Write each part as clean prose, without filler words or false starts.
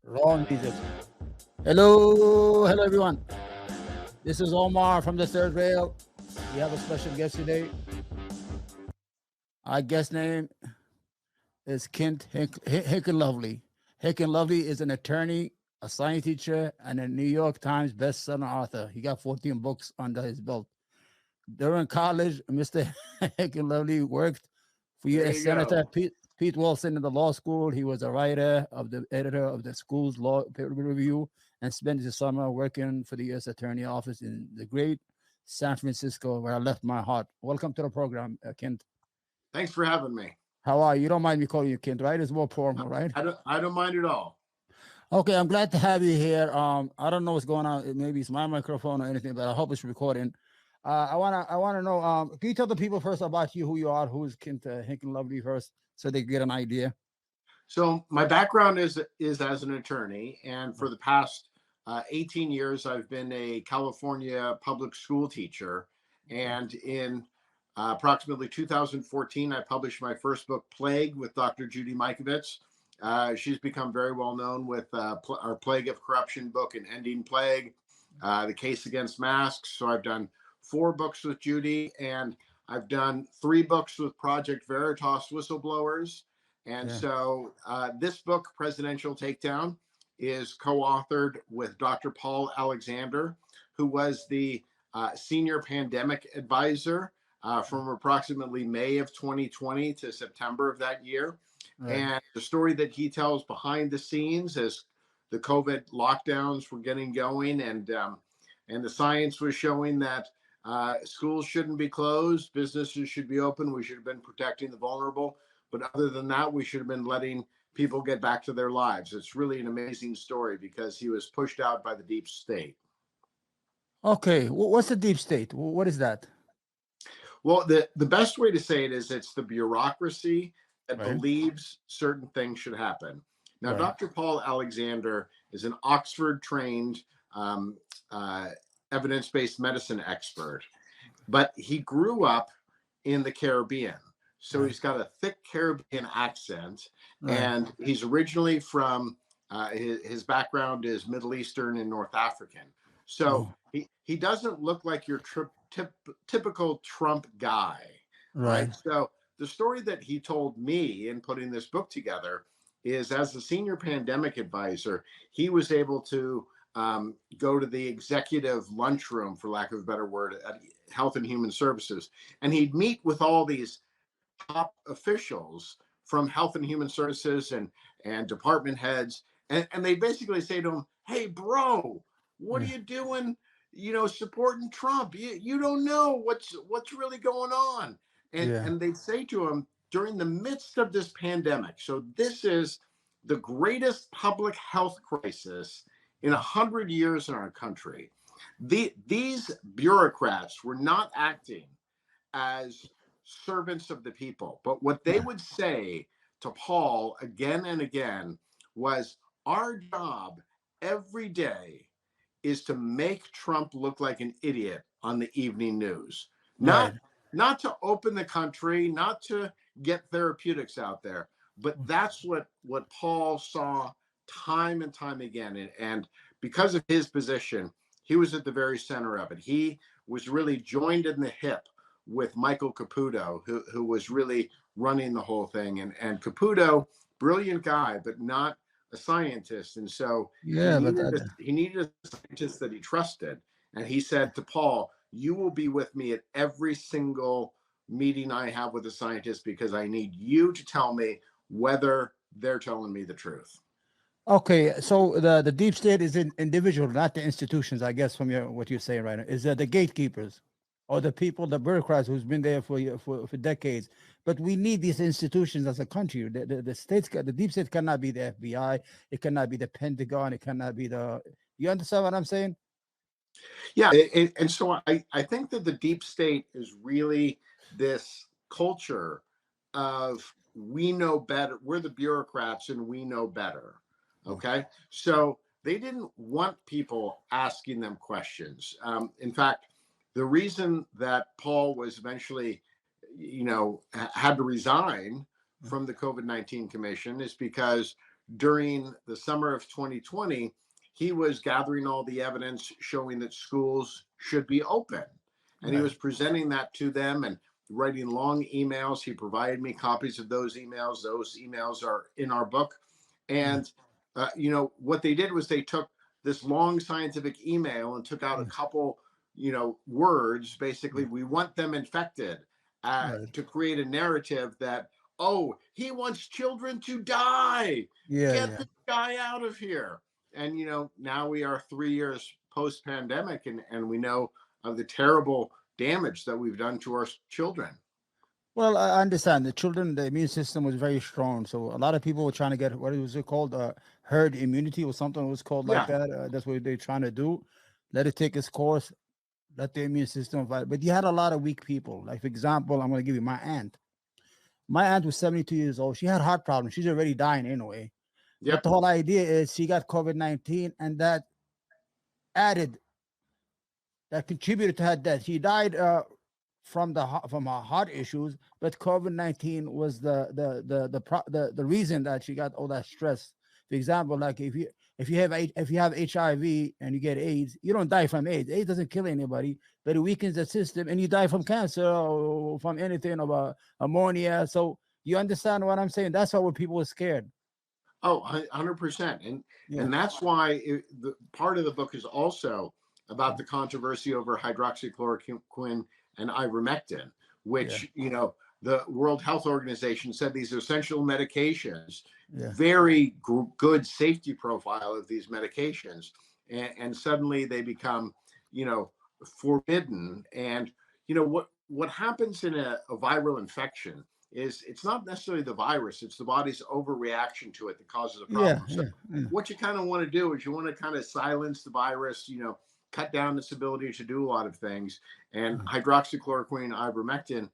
Wrong music. Hello, everyone. This is Omar from the third rail. We have a special guest today. Our guest name is Kent Heckenlively. Heckenlively is an attorney, a science teacher, and a New York Times best-selling author. He got 14 books under his belt. During college, Mr. Heckenlively worked for There U.S. you Senator go. Pete Wilson in the law school. He was a writer of the editor of the school's law peer review and spent his summer working for the U.S. Attorney Office in the great San Francisco, where I left my heart. Welcome to the program, Kent. Thanks for having me. How are you? You don't mind me calling you Kent, right? It's more formal, right? I don't mind at all. Okay, I'm glad to have you here. I don't know what's going on. Maybe it's my microphone or anything, but I hope it's recording. I wanna know. Can you tell the people first about you, who you are, who is Kent Lovely first, so they get an idea? So my background is as an attorney, and for the past 18 years, I've been a California public school teacher. Okay. And in approximately 2014, I published my first book, Plague, with Dr. Judy Mikovits. She's become very well known with our Plague of Corruption book and Ending Plague, the Case Against Masks. So I've done 4 books with Judy, and I've done 3 books with Project Veritas Whistleblowers. And Yeah. so this book, Presidential Takedown, is co-authored with Dr. Paul Alexander, who was the senior pandemic advisor from approximately May of 2020 to September of that year. Right. And the story that he tells behind the scenes as the COVID lockdowns were getting going, and the science was showing that schools shouldn't be closed, businesses should be open. We should have been protecting the vulnerable, but other than that, we should have been letting people get back to their lives. It's really an amazing story because he was pushed out by the deep state. Okay. What's the deep state? What is that? Well, the best way to say it is it's the bureaucracy that Right. believes certain things should happen. Now, Right. Dr. Paul Alexander is an Oxford trained um, uh, evidence based medicine expert, but he grew up in the Caribbean. So Right. he's got a thick Caribbean accent, Right. and he's originally from his background is Middle Eastern and North African. So Oh. he doesn't look like your typical Trump guy, right? Right. So the story that he told me in putting this book together is as the senior pandemic advisor, he was able to go to the executive lunchroom, for lack of a better word, at Health and Human Services, and he'd meet with all these top officials from Health and Human Services and department heads, and they basically say to him, "Hey, bro, what are Yeah. you doing? Supporting Trump? You don't know what's really going on." And Yeah. and they say to him during the midst of this pandemic. So this is the greatest public health crisis in 100 years in our country. These bureaucrats were not acting as servants of the people. But what they Yeah. would say to Paul again and again was, our job every day is to make Trump look like an idiot on the evening news. Not Right. not to open the country, not to get therapeutics out there, but that's what Paul saw time and time again. And because of his position, he was at the very center of it. He was really joined in the hip with Michael Caputo, who was really running the whole thing. And Caputo, brilliant guy, but not a scientist. And so he Yeah. But needed he needed a scientist that he trusted. And he said to Paul, "You will be with me at every single meeting I have with a scientist because I need you to tell me whether they're telling me the truth." okay. So the deep state is in individual, not the institutions. I guess from your what you're saying right now is the gatekeepers, or the people, the bureaucrats who's been there for decades. But we need these institutions as a country. The states, the deep state cannot be the FBI. It cannot be the Pentagon. It cannot be the. You understand what I'm saying? Yeah, and so I think that the deep state is really this culture of we know better. We're the bureaucrats and we know better. Oh. Okay. So they didn't want people asking them questions. In fact, the reason that Paul was eventually, had to resign from the COVID-19 commission is because during the summer of 2020, he was gathering all the evidence showing that schools should be open. And he Right. was presenting that to them and writing long emails. He provided me copies of those emails. Those emails are in our book. Yeah. And, what they did was they took this long scientific email and took out a Yeah. couple, words. Basically, we want them infected, Right. to create a narrative that, oh, he wants children to die. Yeah. Get Yeah. this guy out of here. And, now we are 3 years post pandemic, and we know of the terrible damage that we've done to our children. Well, I understand the children, the immune system was very strong. So a lot of people were trying to get what was it called? Herd immunity or something was called like Yeah. that. That's what they're trying to do. Let it take its course, let the immune system fight. But you had a lot of weak people. Like, for example, I'm going to give you my aunt. My aunt was 72 years old. She had heart problems. She's already dying anyway. But Yep. the whole idea is she got COVID-19 and that added, that contributed to her death. She died from her heart issues, but COVID-19 was the reason that she got all that stress. For example, like if you have HIV and you get AIDS, you don't die from AIDS. AIDS doesn't kill anybody, but it weakens the system, and you die from cancer or from anything about ammonia. So you understand what I'm saying? That's why people were scared. Oh, 100%. Yeah, And that's why the part of the book is also about the controversy over hydroxychloroquine and ivermectin, yeah, which, the World Health Organization said these are essential medications, yeah, very good safety profile of these medications. And suddenly they become, forbidden. And, what happens in a viral infection is it's not necessarily the virus, it's the body's overreaction to it that causes a yeah, problem. So yeah, yeah. what you kind of want to do is you want to kind of silence the virus, cut down its ability to do a lot of things. And hydroxychloroquine, ivermectin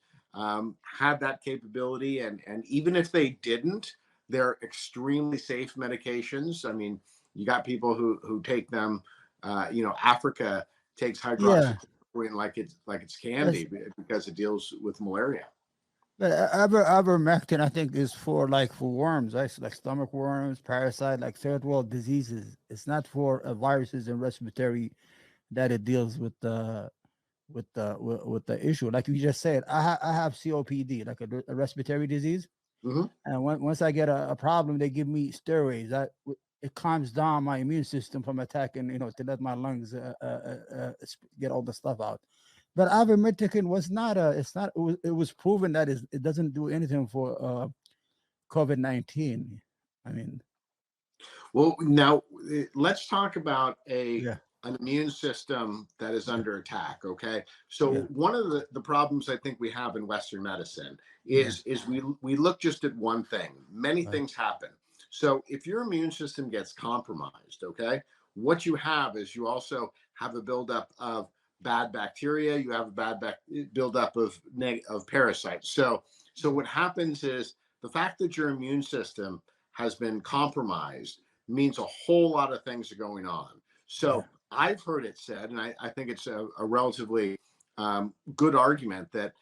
had that capability. And even if they didn't, they're extremely safe medications. I mean, you got people who take them. Africa takes Yeah. hydroxychloroquine like it's That's, candy because it deals with malaria. but ivermectin, I think, is for for worms, right? So like stomach worms, parasite, like third world diseases. It's not for viruses and respiratory that it deals with the with the issue. Like you just said, I have COPD, like a respiratory disease, Hmm. and once I get a problem, they give me steroids. It calms down my immune system from attacking, to let my lungs get all the stuff out. But ivermectin was not a. It's not. It was proven that it doesn't do anything for COVID-19. I mean, Well, now let's talk about yeah, an immune system that is yeah, under attack. Okay, yeah, so one of the problems I think we have in Western medicine yeah, is we look just at one thing. Many right, things happen. So if your immune system gets compromised, okay, what you have is you also have a buildup of bad bacteria. You have a buildup of parasites. So what happens is the fact that your immune system has been compromised means a whole lot of things are going on. yeah, So I've heard it said, and I think it's a relatively good argument that,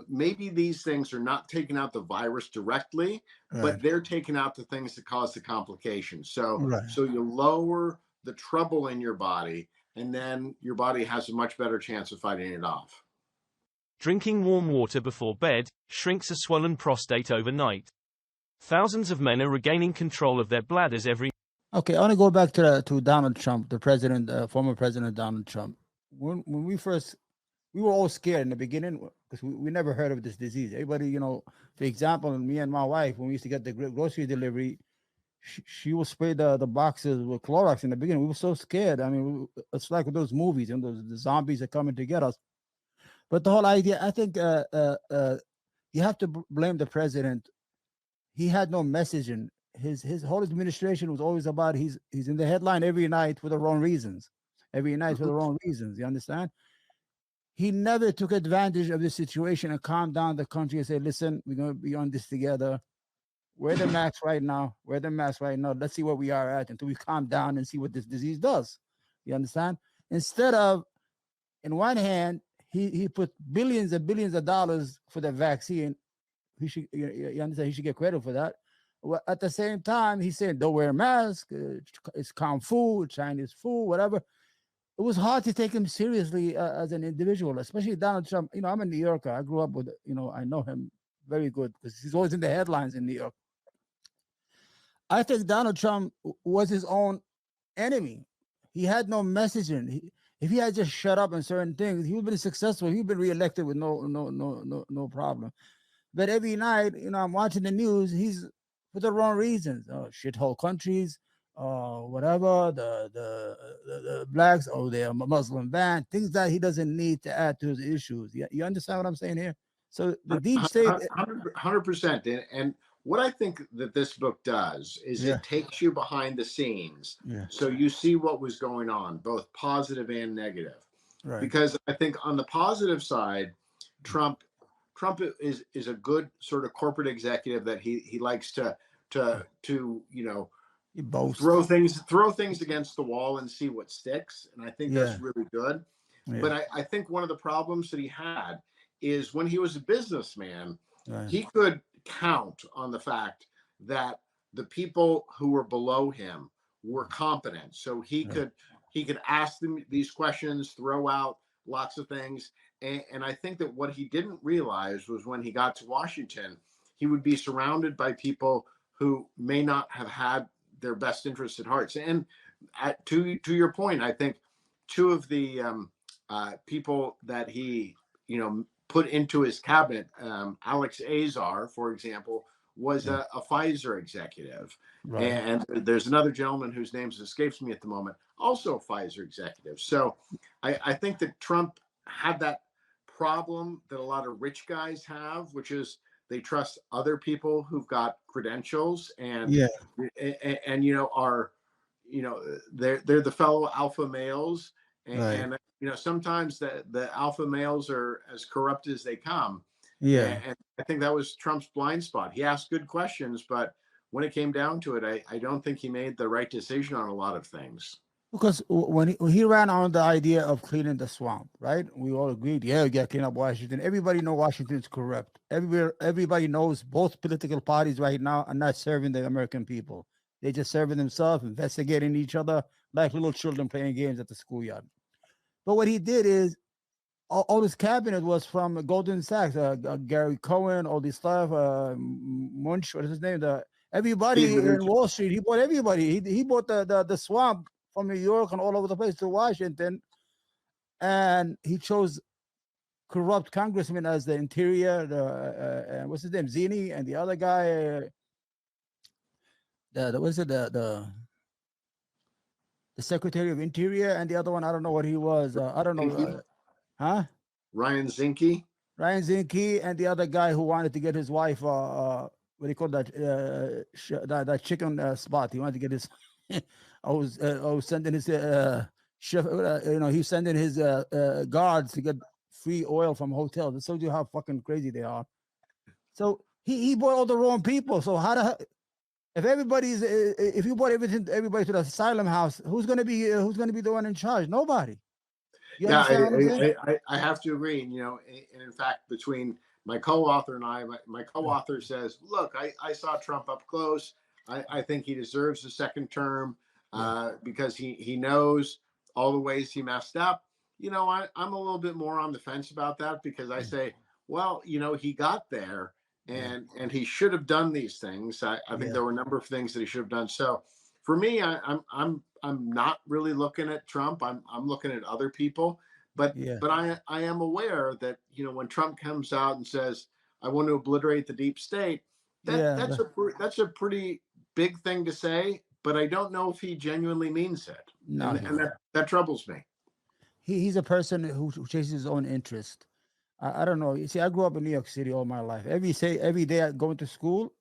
maybe these things are not taking out the virus directly, right, but they're taking out the things that cause the complications. So, right. so you lower the trouble in your body, and then your body has a much better chance of fighting it off. Drinking warm water before bed shrinks a swollen prostate overnight. Thousands of men are regaining control of their bladders every. Okay, I want to go back to Donald Trump, the president, former President Donald Trump. When we were all scared in the beginning because we never heard of this disease. Everybody, for example, me and my wife, when we used to get the grocery delivery, she would spray the boxes with Clorox in the beginning. We were so scared. I mean, it's like those movies and those the zombies are coming to get us. But the whole idea, I think, you have to blame the president. He had no messaging. His whole administration was always about he's in the headline every night for the wrong reasons. Every night for Mhm. the wrong reasons. You understand? He never took advantage of the situation and calmed down the country and said, "Listen, we're going to be on this together. Wear the mask right now. Wear the mask right now. Let's see where we are at until we calm down and see what this disease does." You understand? Instead of, in one hand, he put billions and billions of dollars for the vaccine. He should, you understand? He should get credit for that. At the same time, he said, don't wear a mask. It's Kung Fu, Chinese food, whatever. It was hard to take him seriously as an individual, especially Donald Trump. I'm a New Yorker. I grew up with, I know him very good because he's always in the headlines in New York. I think Donald Trump was his own enemy. He had no messaging. If he had just shut up on certain things, he would have been successful. He'd been reelected with no problem. But every night, I'm watching the news. He's for the wrong reasons. Shithole countries, whatever. The blacks, they're Muslim ban. Things that he doesn't need to add to his issues. You understand what I'm saying here? So the deep state, 100%. And what I think that this book does is it takes you behind the scenes. Yeah. So you see what was going on, both positive and negative. Right. Because I think on the positive side, Trump is a good sort of corporate executive that he likes to throw things against the wall and see what sticks. And I think that's really good. Yeah. But I think one of the problems that he had is when he was a businessman, he could count on the fact that the people who were below him were competent. So he could ask them these questions, throw out lots of things. And I think that what he didn't realize was when he got to Washington, he would be surrounded by people who may not have had their best interests at heart. And to your point, I think two of the people that he, put into his cabinet, Alex Azar, for example, was a Pfizer executive. Right. And there's another gentleman whose name escapes me at the moment, also a Pfizer executive. So I think that Trump had that problem that a lot of rich guys have, which is they trust other people who've got credentials and are they're the fellow alpha males. And sometimes the alpha males are as corrupt as they come. Yeah. And I think that was Trump's blind spot. He asked good questions, but when it came down to it, I don't think he made the right decision on a lot of things. Because when he ran on the idea of cleaning the swamp, right? We all agreed, we got to clean up Washington. Everybody knows Washington is corrupt. Everybody knows both political parties right now are not serving the American people. They're just serving themselves, investigating each other like little children playing games at the schoolyard. But what he did is, all his cabinet was from Goldman Sachs, Gary Cohen, all this stuff, Munch, what is his name? Everybody in Wall Street, he bought everybody. He bought the swamp from New York and all over the place to Washington. And he chose corrupt congressmen as the interior, what's his name, Zini, and the other guy, the Secretary of Interior, and the other one, I don't know what he was. I don't know. Ryan Zinke. Ryan Zinke, and the other guy who wanted to get his wife, what do you call that? That chicken spot. He wanted to get his. I was sending his chef. He's sending his guards to get free oil from hotels. It shows you how fucking crazy they are. So he bought all the wrong people. So if you brought everybody to the asylum house, who's going to be the one in charge? Nobody. I have to agree. And in fact, between my co-author and I, my co-author says, look, I saw Trump up close. I think he deserves a second term because he knows all the ways he messed up. I'm a little bit more on the fence about that because I say, well, he got there. And he should have done these things. I think there were a number of things that he should have done. So for me, I'm not really looking at Trump. I'm looking at other people. But I am aware that when Trump comes out and says, I want to obliterate the deep state, that's a pretty big thing to say. But I don't know if he genuinely means it. No, and that troubles me. He's a person who chases his own interest. I don't know. You see, I grew up in New York City all my life. Every day I going to school,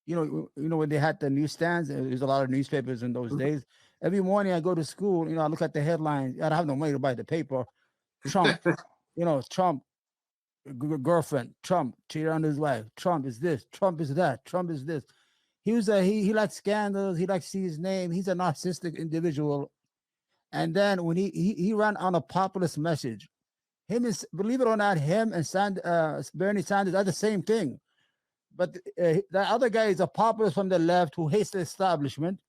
when they had the newsstands, there's a lot of newspapers in those days. Every morning I go to school, I look at the headlines. I don't have no money to buy the paper. Trump, Trump, girlfriend, Trump cheated on his wife. Trump is this. Trump is that. Trump is this. He likes scandals. He likes to see his name. He's a narcissistic individual. And then when he ran on a populist message, believe it or not, him and Bernie Sanders are the same thing. But the other guy is a populist from the left who hates the establishment,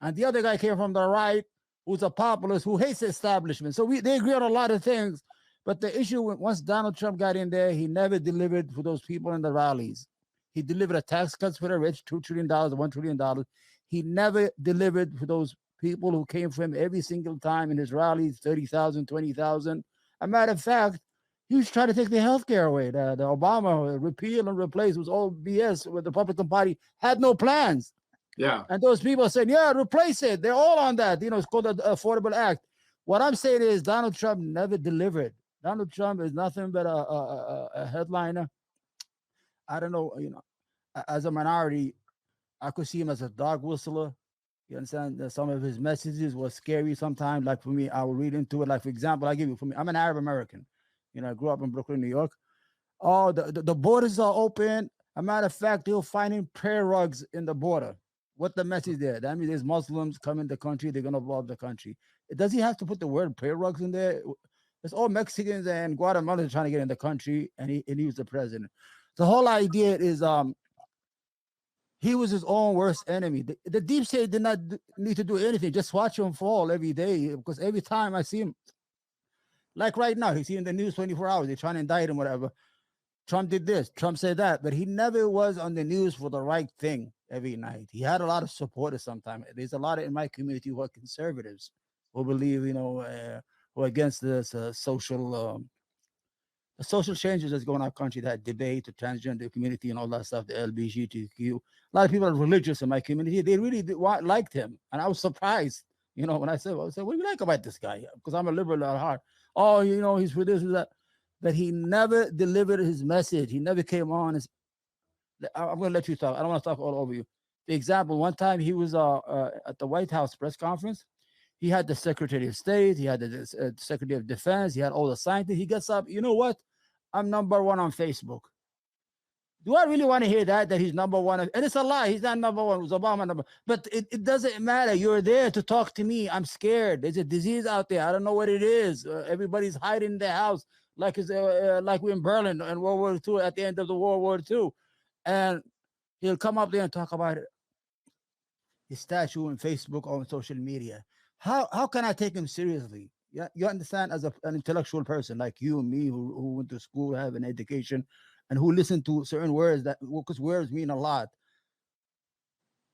and the other guy came from the right who's a populist who hates the establishment. So they agree on a lot of things. But the issue, once Donald Trump got in there, he never delivered for those people in the rallies. He delivered a tax cuts for the rich, $2 trillion, $1 trillion. He never delivered for those people who came for him every single time in his rallies, 30,000, 20,000. A matter of fact, he was trying to take the health care away. The Obama repeal and replace was all BS, where the Republican Party had no plans. Yeah. And those people said, yeah, replace it. They're all on that. It's called the Affordable Act. What I'm saying is Donald Trump never delivered. Donald Trump is nothing but a headliner. I don't know, as a minority, I could see him as a dog whistler. You understand? Some of his messages were scary sometimes. Like for me, I will read into it. Like, for example, I'm an Arab American. I grew up in Brooklyn, New York. Oh, the borders are open. A matter of fact, they'll find in prayer rugs in the border. What the message there? That means there's Muslims come in the country, they're going to rob the country. Does he have to put the word prayer rugs in there? It's all Mexicans and Guatemalans trying to get in the country, and he was the president. The whole idea is he was his own worst enemy. The deep state did not need to do anything. Just watch him fall every day, because every time I see him, like right now, he's in the news 24 hours. They're trying to indict him, whatever. Trump did this, Trump said that, but he never was on the news for the right thing every night. He had a lot of supporters sometimes. There's a lot in my community who are conservatives, who believe, who are against this social changes that's going on in our country, that debate, the transgender community and all that stuff, the LGBTQ. A lot of people are religious in my community. They really liked him. And I was surprised, when I said, what do you like about this guy? Because I'm a liberal at heart. Oh, he's for this and that. But he never delivered his message. He never came on. I'm going to let you talk. I don't want to talk all over you. The example, one time he was at the White House press conference. He had the Secretary of State. He had the Secretary of Defense. He had all the scientists. He gets up. You know what? I'm number one on Facebook. Do I really want to hear that he's number one? And it's a lie. He's not number one. It was Obama number. But it doesn't matter. You're there to talk to me. I'm scared. There's a disease out there. I don't know what it is. Everybody's hiding in their house like we're in Berlin in World War II, at the end of the World War II. And he'll come up there and talk about it. His statue on Facebook or on social media. How can I take him seriously? Yeah, you understand, as an intellectual person like you and me, who went to school, have an education, and who listen to certain words because words mean a lot.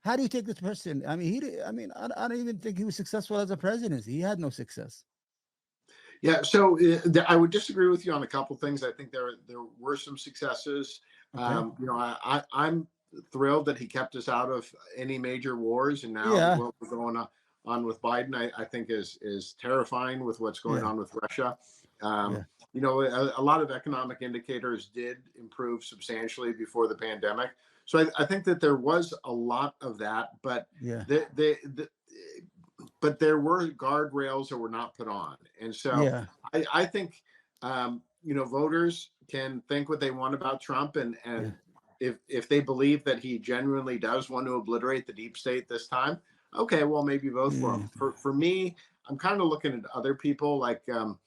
How do you take this person? I mean, I don't even think he was successful as a president. He had no success. Yeah, so I would disagree with you on a couple things. I think there were some successes. Okay. I'm thrilled that he kept us out of any major wars, and now what we're going on with Biden, I think is terrifying with what's going on with Russia. A lot of economic indicators did improve substantially before the pandemic. So I think that there was a lot of that, but but there were guardrails that were not put on. And so I think, voters can think what they want about Trump. And if they believe that he genuinely does want to obliterate the deep state this time, okay, well, maybe vote for him. For me, I'm kind of looking at other people like, I'm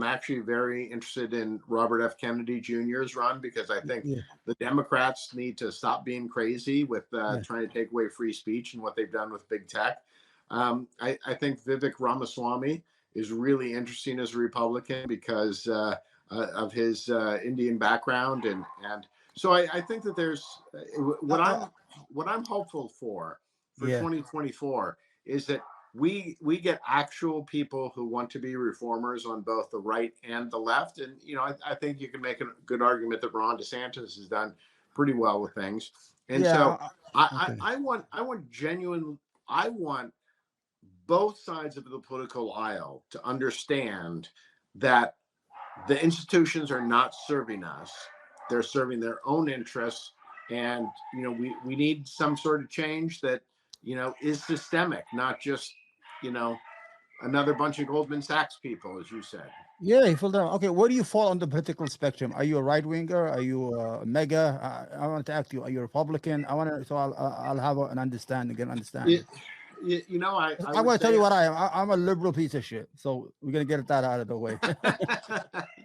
actually very interested in Robert F. Kennedy Jr.'s run, because I think the Democrats need to stop being crazy with trying to take away free speech and what they've done with big tech. I think Vivek Ramaswamy is really interesting as a Republican because of his Indian background, and so I think that there's what I'm hopeful for 2024 is that we get actual people who want to be reformers on both the right and the left, and I think you can make a good argument that Ron DeSantis has done pretty well with things, and so I want both sides of the political aisle to understand that the institutions are not serving us. They're serving their own interests. And, we need some sort of change that, is systemic, not just, another bunch of Goldman Sachs people, as you said. Yeah, you fall down. Okay, where do you fall on the political spectrum? Are you a right winger? Are you a mega? I want to ask you. Are you a Republican? I'll have an understanding. I want to tell you what I am. I'm a liberal piece of shit. So we're gonna get that out of the way.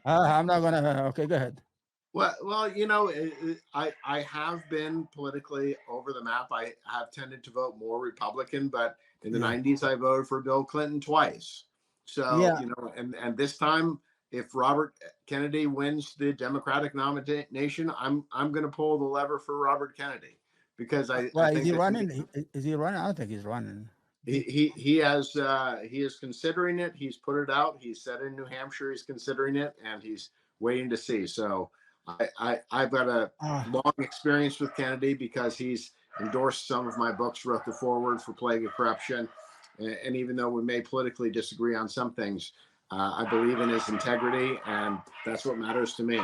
I'm not gonna. Okay, go ahead. Well, I have been politically over the map. I have tended to vote more Republican, but in the Yeah, 90s, I voted for Bill Clinton twice. So, yeah. and this time, if Robert Kennedy wins the Democratic nomination, I'm going to pull the lever for Robert Kennedy because I Well, is think he that running? Is he running? I don't think he's running. he is considering it. He's put it out. He said in New Hampshire he's considering it, and he's waiting to see. So I've got a Ah, long experience with Kennedy because he's endorsed some of my books, wrote the foreword for Plague of Corruption, and even though we may politically disagree on some things, I believe in his integrity, and that's what matters to me.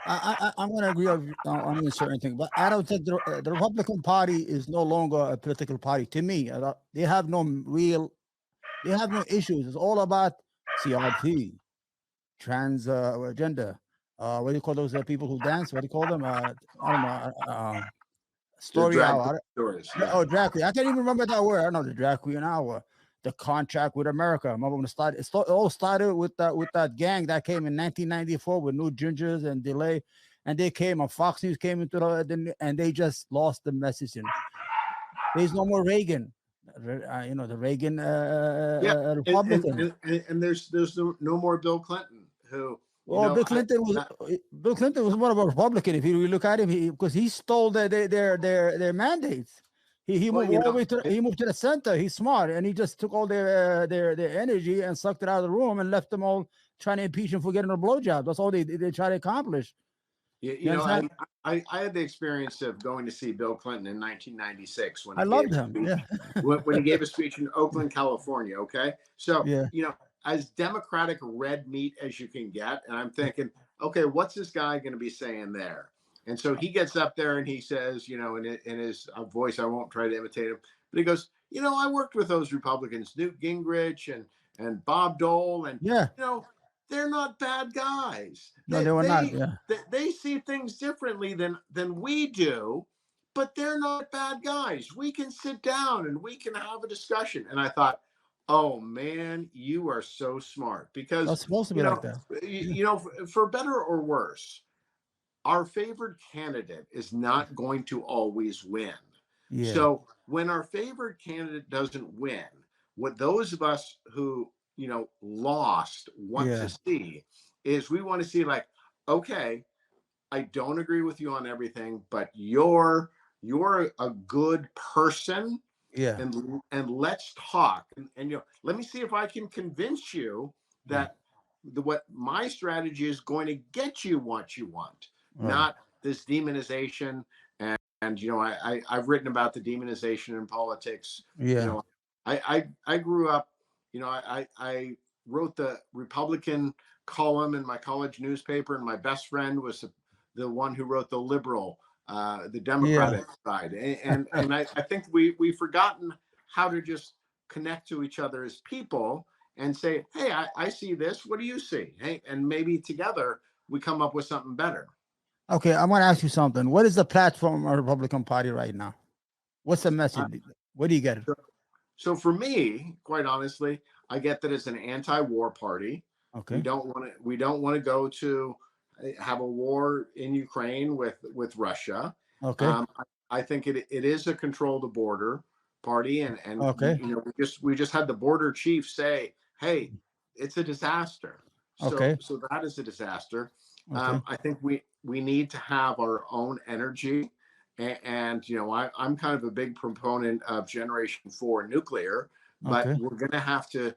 I'm going to agree on a certain thing, but I don't think the Republican Party is no longer a political party to me. They have no real, they have no issues. It's all about CRT, trans agenda. What do you call those people who dance? What do you call them? I don't know. The Story drag hour. stories, Yeah, yeah. oh, drag queen. I can't even remember that word. I know the drag queen hour. The contract with America. I remember when it all started with that gang that came in 1994 with New Gingers and Delay, and they came and Fox News came into and they just lost the messaging. There's no more Reagan. The Reagan Yeah, Republican. and there's no more Bill Clinton who Well, I Bill Clinton was more of a Republican. If you look at him, because he stole their mandates. He well moved all the way to he moved to the center. He's smart, and he just took all their energy and sucked it out of the room and left them all trying to impeach him for getting a blowjob. That's all they try to accomplish. You understand? I had the experience of going to see Bill Clinton in 1996 I loved him. Yeah, when he gave a speech in Oakland, California. Okay, so yeah, as democratic red meat as you can get, and I'm thinking, okay, what's this guy going to be saying there? And so he gets up there and he says, in his voice, I won't try to imitate him, but he goes, I worked with those Republicans, Newt Gingrich and Bob Dole, and yeah. you know, they're not bad guys. No, they were not. Yeah, They see things differently than we do, but they're not bad guys. We can sit down and we can have a discussion. And I thought, oh man, you are so smart because that's supposed to be like that. Yeah, for better or worse, our favored candidate is not going to always win. yeah, So when our favored candidate doesn't win, what those of us who lost want to yeah, see is we want to see like, okay, I don't agree with you on everything, but you're a good person, yeah, and let's talk, and let me see if I can convince you yeah. that what my strategy is going to get you what you want, Right. not this demonization. And I've written about the demonization in politics. you Yeah, know I grew up, I wrote the Republican column in my college newspaper, and my best friend was the one who wrote the liberal, the yeah. Democratic side. And I think we've forgotten how to just connect to each other as people and say, hey, I see this. What do you see? Hey, and maybe together we come up with something better. Okay, I'm going to ask you something. What is the platform of the Republican Party right now? What's the Uh, message? What do you get? so for me, quite honestly, I get that it's an anti-war party. We Okay. don't want to. We don't want to go to have a war in Ukraine with Russia. Okay. I think it is a control the border party, and Okay. we just had the border chief say, "Hey, it's a disaster." So Okay. so that is a disaster. Okay. I think we need to have our own energy, and I'm kind of a big proponent of Generation 4 nuclear, but Okay. we're going to have to.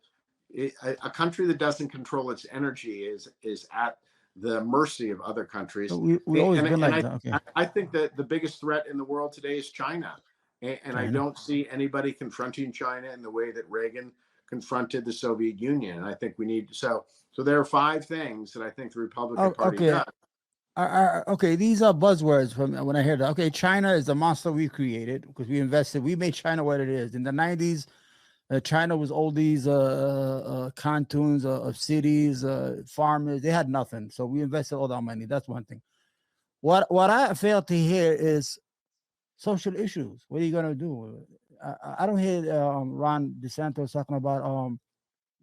A country that doesn't control its energy is at the mercy of other So countries. we always And been and like I that. Okay. I think that the biggest threat in the world today is China, and I China. don't see anybody confronting China in the way that Reagan confronted the Soviet Union. And I think we need so there are 5 things that I think the Republican Oh, Party okay. does. Okay. These are buzzwords from when I hear that. Okay. China is the monster we created because we invested. We made China what it is. In the 90s, China was all these cantons of cities, farmers. They had nothing. So we invested all that money. That's one thing. What I fail to hear is social issues. What are you gonna do? I don't hear Ron DeSantis talking about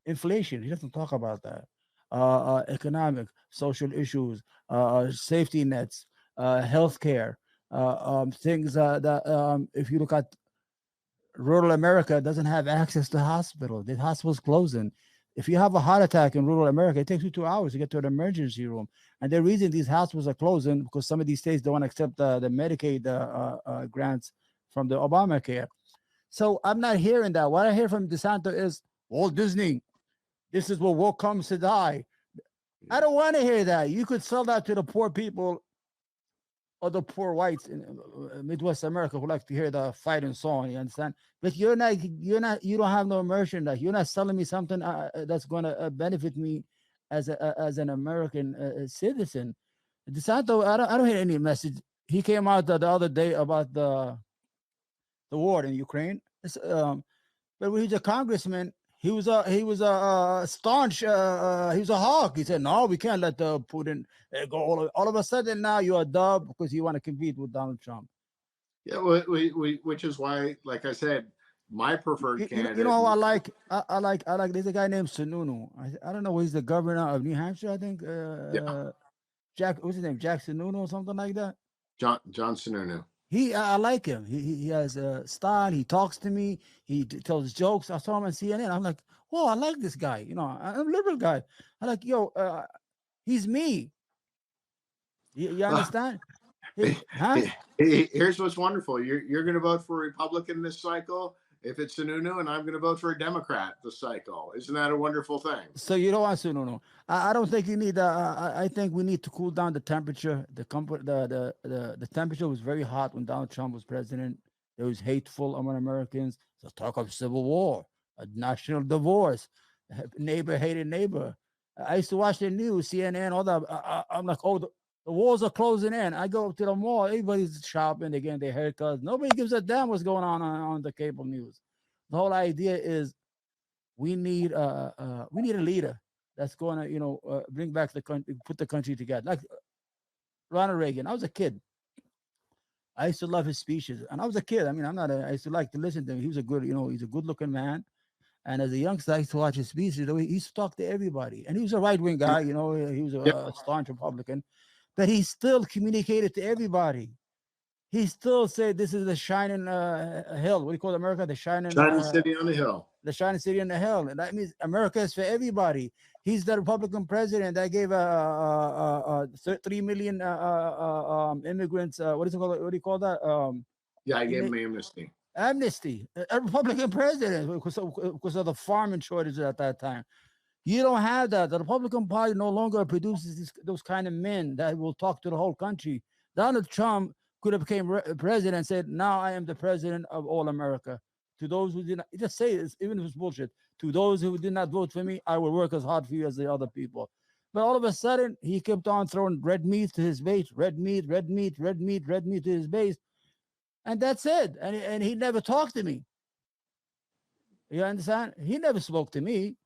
inflation. He doesn't talk about that. economic, social issues, safety nets, healthcare, things that if you look at rural America doesn't have access to hospital. The hospital's closing. If you have a heart attack in rural America, it takes you 2 hours to get to an emergency room. And the reason these hospitals are closing because some of these states don't want to accept the Medicaid grants from the Obamacare. So I'm not hearing that. What I hear from DeSanto is Walt Disney. This is where woke comes to die. I don't want to hear that. You could sell that to the poor people or the poor whites in Midwest America who like to hear the fighting song. You understand? But you don't have no immersion. That you're not selling me something that's going to benefit me as an American citizen. DeSanto, I don't hear any message. He came out the other day about the war in Ukraine. But when he's a congressman, he was a staunch he was a hawk. He said, "No, we can't let the Putin go." All of a sudden, now you're a dub because you want to compete with Donald Trump. Yeah, which is why, like I said, my preferred candidate. You know who I like? I like. There's a guy named Sununu. I don't know. He's the governor of New Hampshire. I think. Yeah, Jack. What's his name? Jack Sununu or something like that. John Sununu. I like him. He has a style. He talks to me. He tells jokes. I saw him on CNN. I'm like, oh, I like this guy. You know, I'm a liberal guy. I like, he's me. You understand? Huh? Here's what's wonderful. You're going to vote for a Republican this cycle if it's Sununu, and I'm going to vote for a Democrat this cycle. Isn't that a wonderful thing? So you don't want Sununu. I don't think you need. I think we need to cool down the temperature. The temperature was very hot when Donald Trump was president. It was hateful among Americans. The talk of civil war, a national divorce, neighbor hated neighbor. I used to watch the news, CNN, all that. I'm like, oh, the walls are closing in. I go to the mall, everybody's shopping, they're getting their haircuts. Nobody gives a damn what's going on the cable news. The whole idea is we need a leader that's going to bring back the country, put the country together. Like Ronald Reagan. I was a kid. I used to love his speeches, and I was a kid. I mean, I used to like to listen to him. He was he's a good-looking man. And as a youngster, I used to watch his speeches. He used to talk to everybody, and he was a right-wing guy. He was a staunch Republican, but he still communicated to everybody. He still said, "This is the shining hill." What do you call America? The shining city on the hill. The shining city on the hill, and that means America is for everybody. He's the Republican president that gave 3 million immigrants. What is it called? What do you call that? I gave him amnesty. Amnesty. A Republican president because of the farming shortage at that time. You don't have that. The Republican Party no longer produces those kind of men that will talk to the whole country. Donald Trump could have became president and said, "Now I am the president of all America." To those who did not, just say this, even if it's bullshit. To those who did not vote for me, I will work as hard for you as the other people. But all of a sudden, he kept on throwing red meat to his base, red meat to his base, and that's it. And he never talked to me. You understand? He never spoke to me.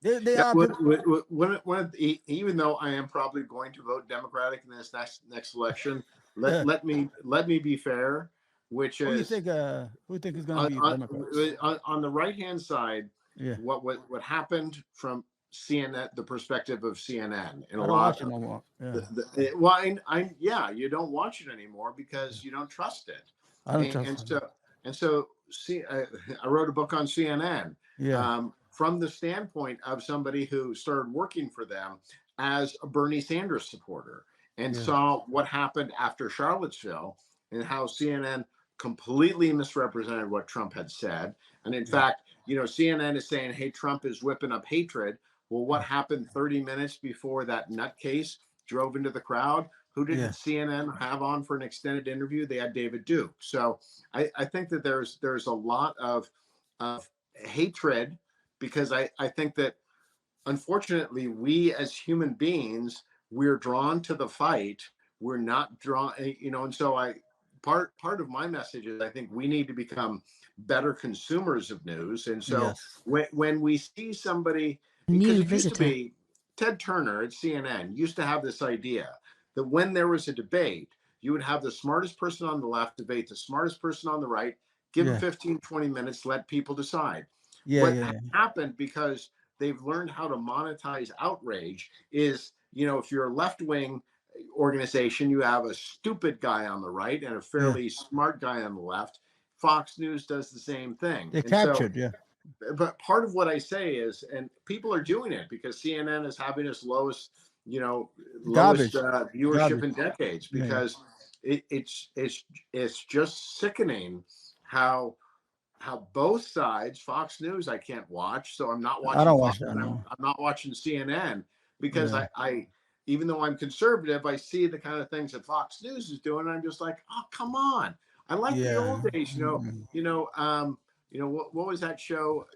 They are even though I am probably going to vote Democratic in this next election, let me be fair. Which who is who you think is going to be Democrats? On the right hand side? Yeah. What happened from CNN, the perspective of CNN, and I don't watch it no more. You don't watch it anymore because you don't trust it. I don't trust it. And so I wrote a book on CNN. Yeah. From the standpoint of somebody who started working for them as a Bernie Sanders supporter and saw what happened after Charlottesville and how CNN completely misrepresented what Trump had said. And in fact, CNN is saying, hey, Trump is whipping up hatred. Well, what happened 30 minutes before that nutcase drove into the crowd? Who did CNN have on for an extended interview? They had David Duke. So I think that there's a lot of hatred, because I think that unfortunately we as human beings, we're drawn to the fight. We're not drawn, and so part of my message is I think we need to become better consumers of news. And so when we see somebody, because it used to be Ted Turner at CNN used to have this idea that when there was a debate, you would have the smartest person on the left debate the smartest person on the right, give them 15, 20 minutes, let people decide. What happened, because they've learned how to monetize outrage. Is, if you're a left-wing organization, you have a stupid guy on the right and a Yeah. fairly smart guy on the left. Fox News does the same thing. They And so, captured. Yeah. but part of what I say is, and people are doing it because CNN is having its lowest, Garbage. viewership Garbage. in decades, Yeah. Yeah. because it's just sickening how both sides. Fox News I can't watch, so I'm not I watching don't Fox. watch that. I'm, No. I'm not watching CNN because Yeah. I even though I'm conservative, I see the kind of things that Fox News is doing. And I'm just like, oh, come on. I like the Yeah. old days, what was that show?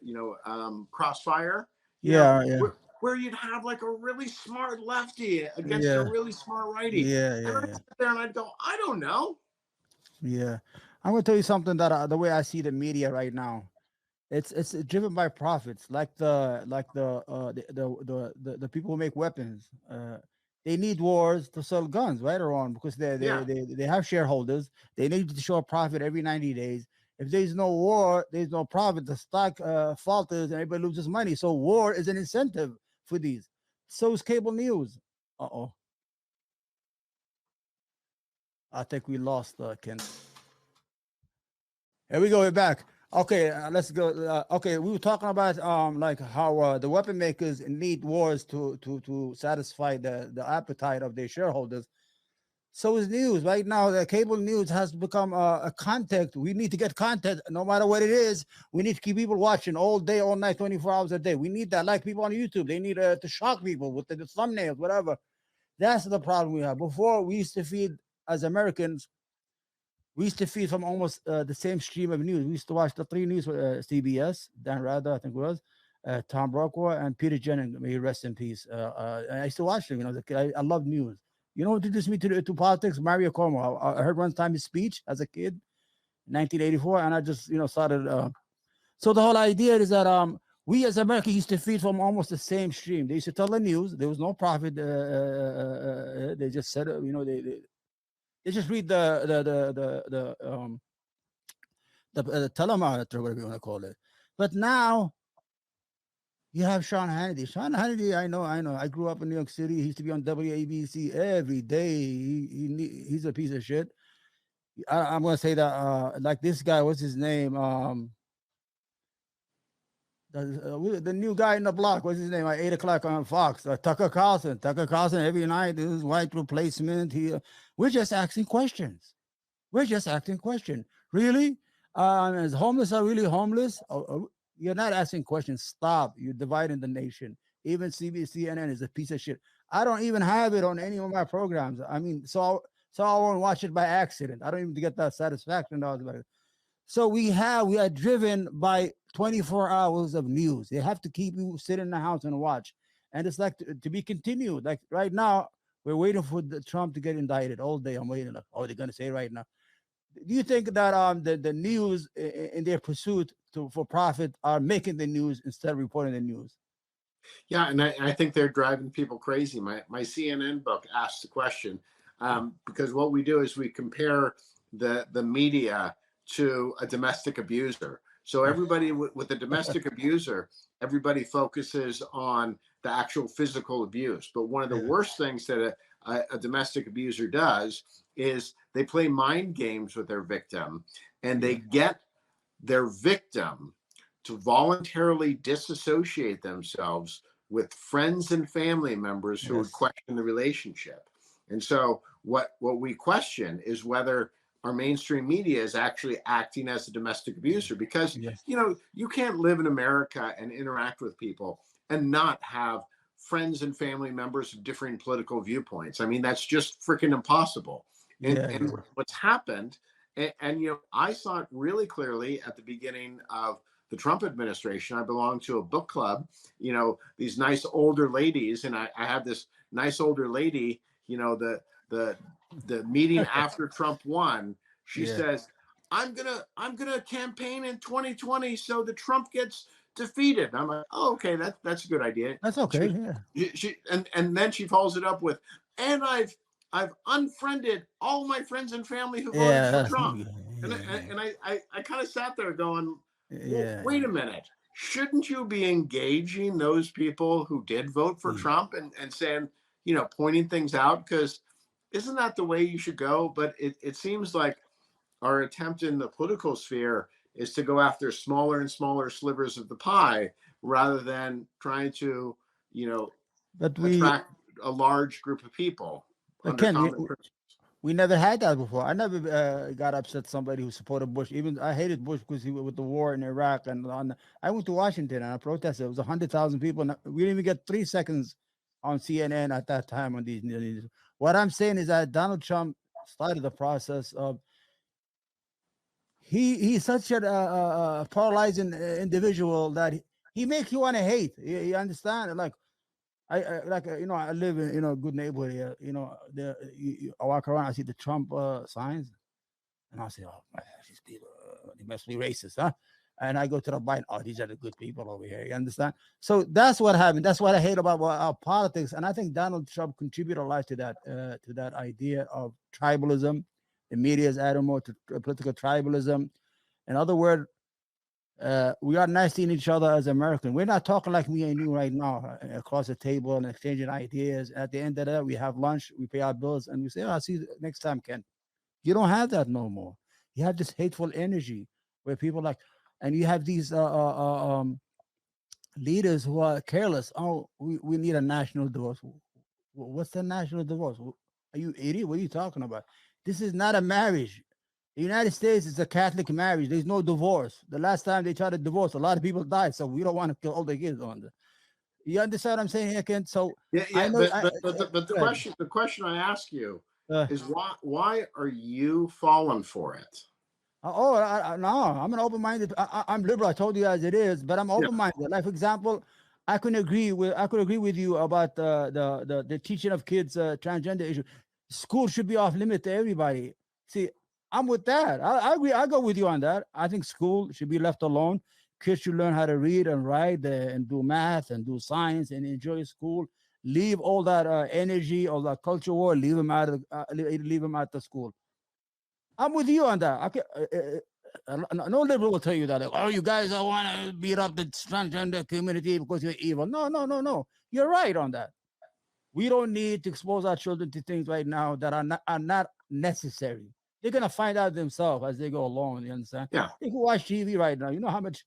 Crossfire. You know, Yeah. Yeah. where you'd have like a really smart lefty against a Yeah. really smart righty, Yeah. and Yeah. I'd Yeah. sit there and I'd go, I don't know. Yeah. I'm gonna tell you something that the way I see the media right now, it's driven by profits, like the people who make weapons. They need wars to sell guns, right or wrong, because Yeah. they have shareholders. They need to show a profit every 90 days. If there's no war, there's no profit. The stock falters and everybody loses money. So war is an incentive for these. So is cable news. Uh-oh. I think we lost Kent. Here we go. We're back. Okay, let's go. Okay, we were talking about like how the weapon makers need wars to satisfy the appetite of their shareholders. So is news right now. The cable news has become a content. We need to get content, no matter what it is. We need to keep people watching all day, all night, 24 hours a day. We need that, like people on YouTube. They need to shock people with the thumbnails, whatever. That's the problem we have. Before, we used to feed, as Americans, we used to feed from almost the same stream of news. We used to watch the three news, CBS, Dan Rather, I think it was, Tom Brokaw, and Peter Jennings. May he rest in peace. I used to watch them. I love news. You know what introduced me to politics? Mario Cuomo. I heard one time his speech as a kid, 1984, and I just started. So the whole idea is that we as Americans used to feed from almost the same stream. They used to tell the news. There was no profit. They just said, they just read the telemarketer, whatever you want to call it. But now you have Sean Hannity. Sean Hannity, I know. I grew up in New York City. He used to be on WABC every day. He's a piece of shit. I'm gonna say that like this guy, what's his name? The new guy in the block, what's his name? At 8 o'clock on Fox, Tucker Carlson. Tucker Carlson every night. This is white replacement. We're just asking questions. We're just asking questions. Really? Is homeless are really homeless? You're not asking questions. Stop. You're dividing the nation. Even CNN is a piece of shit. I don't even have it on any of my programs. I mean, so I won't watch it by accident. I don't even get that satisfaction. So we are driven by 24 hours of news. They have to keep you sit in the house and watch. And it's like to be continued. Like right now, we're waiting for Trump to get indicted all day. I'm waiting. Like, oh, they're gonna say right now. Do you think that the news in their pursuit for profit are making the news instead of reporting the news? Yeah, and I think they're driving people crazy. My CNN book asks the question, because what we do is we compare the media to a domestic abuser. So everybody with a domestic abuser, everybody focuses on the actual physical abuse. But one of the Yeah. worst things that a domestic abuser does is they play mind games with their victim, and they Yeah. get their victim to voluntarily disassociate themselves with friends and family members who would Yes. question the relationship. And so what we question is whether our mainstream media is actually acting as a domestic abuser, because Yes. you can't live in America and interact with people and not have friends and family members of differing political viewpoints. I mean, that's just freaking impossible. And Yeah. and Yeah. what's happened, and I saw it really clearly at the beginning of the Trump administration. I belong to a book club, these nice older ladies, and I have this nice older lady, the meeting after Trump won. She Yeah. says, I'm gonna campaign in 2020 so that Trump gets defeated. And I'm like, oh, okay, that's a good idea. That's okay. Yeah. And then she follows it up with, and I've unfriended all my friends and family who voted Yeah. for That's Trump. yeah. And Yeah. I kind of sat there going, well, Yeah. wait a minute. shouldn't you be engaging those people who did vote for Trump and saying, pointing things out? Because isn't that the way you should go? But it seems like our attempt in the political sphere is to go after smaller and smaller slivers of the pie rather than trying to, But attract a large group of people under Ken, common principles. we never had that before. I never got upset somebody who supported Bush. Even I hated Bush because with the war in Iraq I went to Washington and I protested. It was 100,000 people. And we didn't even get 3 seconds on CNN at that time on these. What I'm saying is that Donald Trump started the process of he's such a paralyzing individual that he makes you want to hate. You understand? Like I I live in a good neighborhood here. I walk around, I see the Trump signs, and I say, oh man, these people they must be racist, huh? And I go to the Biden, oh, these are the good people over here. You understand? So that's what happened. That's what I hate about our politics, and I think Donald Trump contributed a lot to that idea of tribalism. The media has added more to political tribalism. In other words, we are nice to each other as Americans. We're not talking like me and you right now across the table and exchanging ideas. At the end of that, we have lunch, we pay our bills, and we say, oh, I'll see you next time, Ken. You don't have that no more. You have this hateful energy where people like, and you have these leaders who are careless. Oh, we need a national divorce. What's the national divorce? Are you idiot? What are you talking about? This is not a marriage. The United States is a Catholic marriage. There's no divorce. The last time they tried to divorce, a lot of people died. So we don't want to kill all the kids on that. You understand what I'm saying here, Ken? So Yeah, I know. but the question I ask you is why are you falling for it? No, I'm an open-minded. I'm liberal. I told you as it is, but I'm open-minded. Like for example, I could agree with you about the teaching of kids transgender issue. School should be off limit to everybody. See, I'm with that. I agree. I go with you on that. I think school should be left alone. Kids should learn how to read and write and do math and do science and enjoy school. Leave all that energy, all that culture war. Leave them out of leave them at the school. I'm with you on that. No liberal will tell you that. Like, oh, you guys don't want to beat up the transgender community because you're evil. No. You're right on that. We don't need to expose our children to things right now that are not necessary. They're gonna find out themselves as they go along. You understand? Yeah. They can watch TV right now. You know how much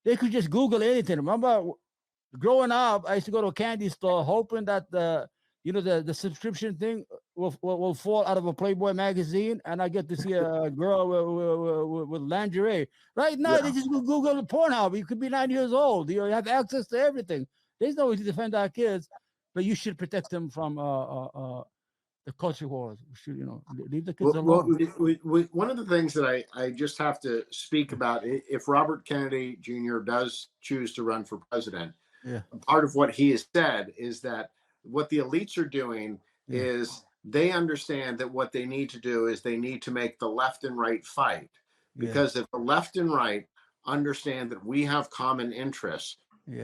they could just Google anything. Remember, growing up, I used to go to a candy store hoping that the subscription thing will fall out of a Playboy magazine, and I get to see a girl with lingerie. Right now, they just Google Pornhub. You could be 9 years old. You have access to everything. There's no way to defend our kids, but you should protect them from the culture wars. We should, leave the kids alone. One of the things that I just have to speak about, if Robert Kennedy Jr. does choose to run for president, part of what he has said is that what the elites are doing is they understand that what they need to do is they need to make the left and right fight. Because if the left and right understand that we have common interests, we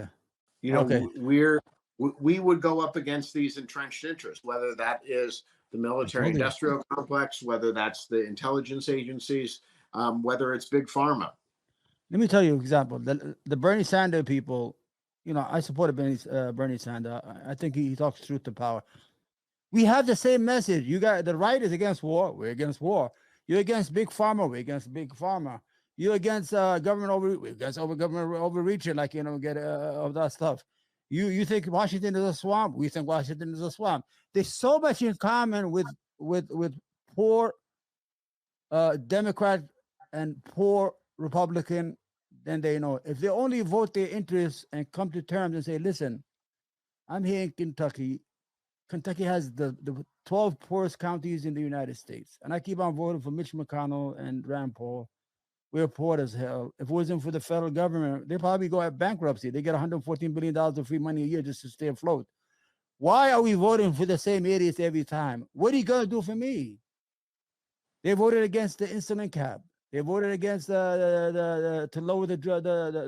would go up against these entrenched interests, whether that is the military industrial complex, whether that's the intelligence agencies, whether it's big pharma. Let me tell you an example. The Bernie Sanders people, I supported Bernie Sanders. I think he talks truth to power. We have the same message. You got the right is against war. We're against war. You're against big pharma. We're against big pharma. You're against government government overreaching, like get of that stuff. You think Washington is a swamp. We think Washington is a swamp. There's so much in common with poor Democrat and poor Republican. Then they know if they only vote their interests and come to terms and say, listen, I'm here in Kentucky. Kentucky has the 12 poorest counties in the United States. And I keep on voting for Mitch McConnell and Rand Paul. We're poor as hell. If it wasn't for the federal government, they probably go at bankruptcy. They get $114 billion of free money a year just to stay afloat. Why are we voting for the same idiots every time? What are you going to do for me? They voted against the insulin cap. They voted against to lower the drug.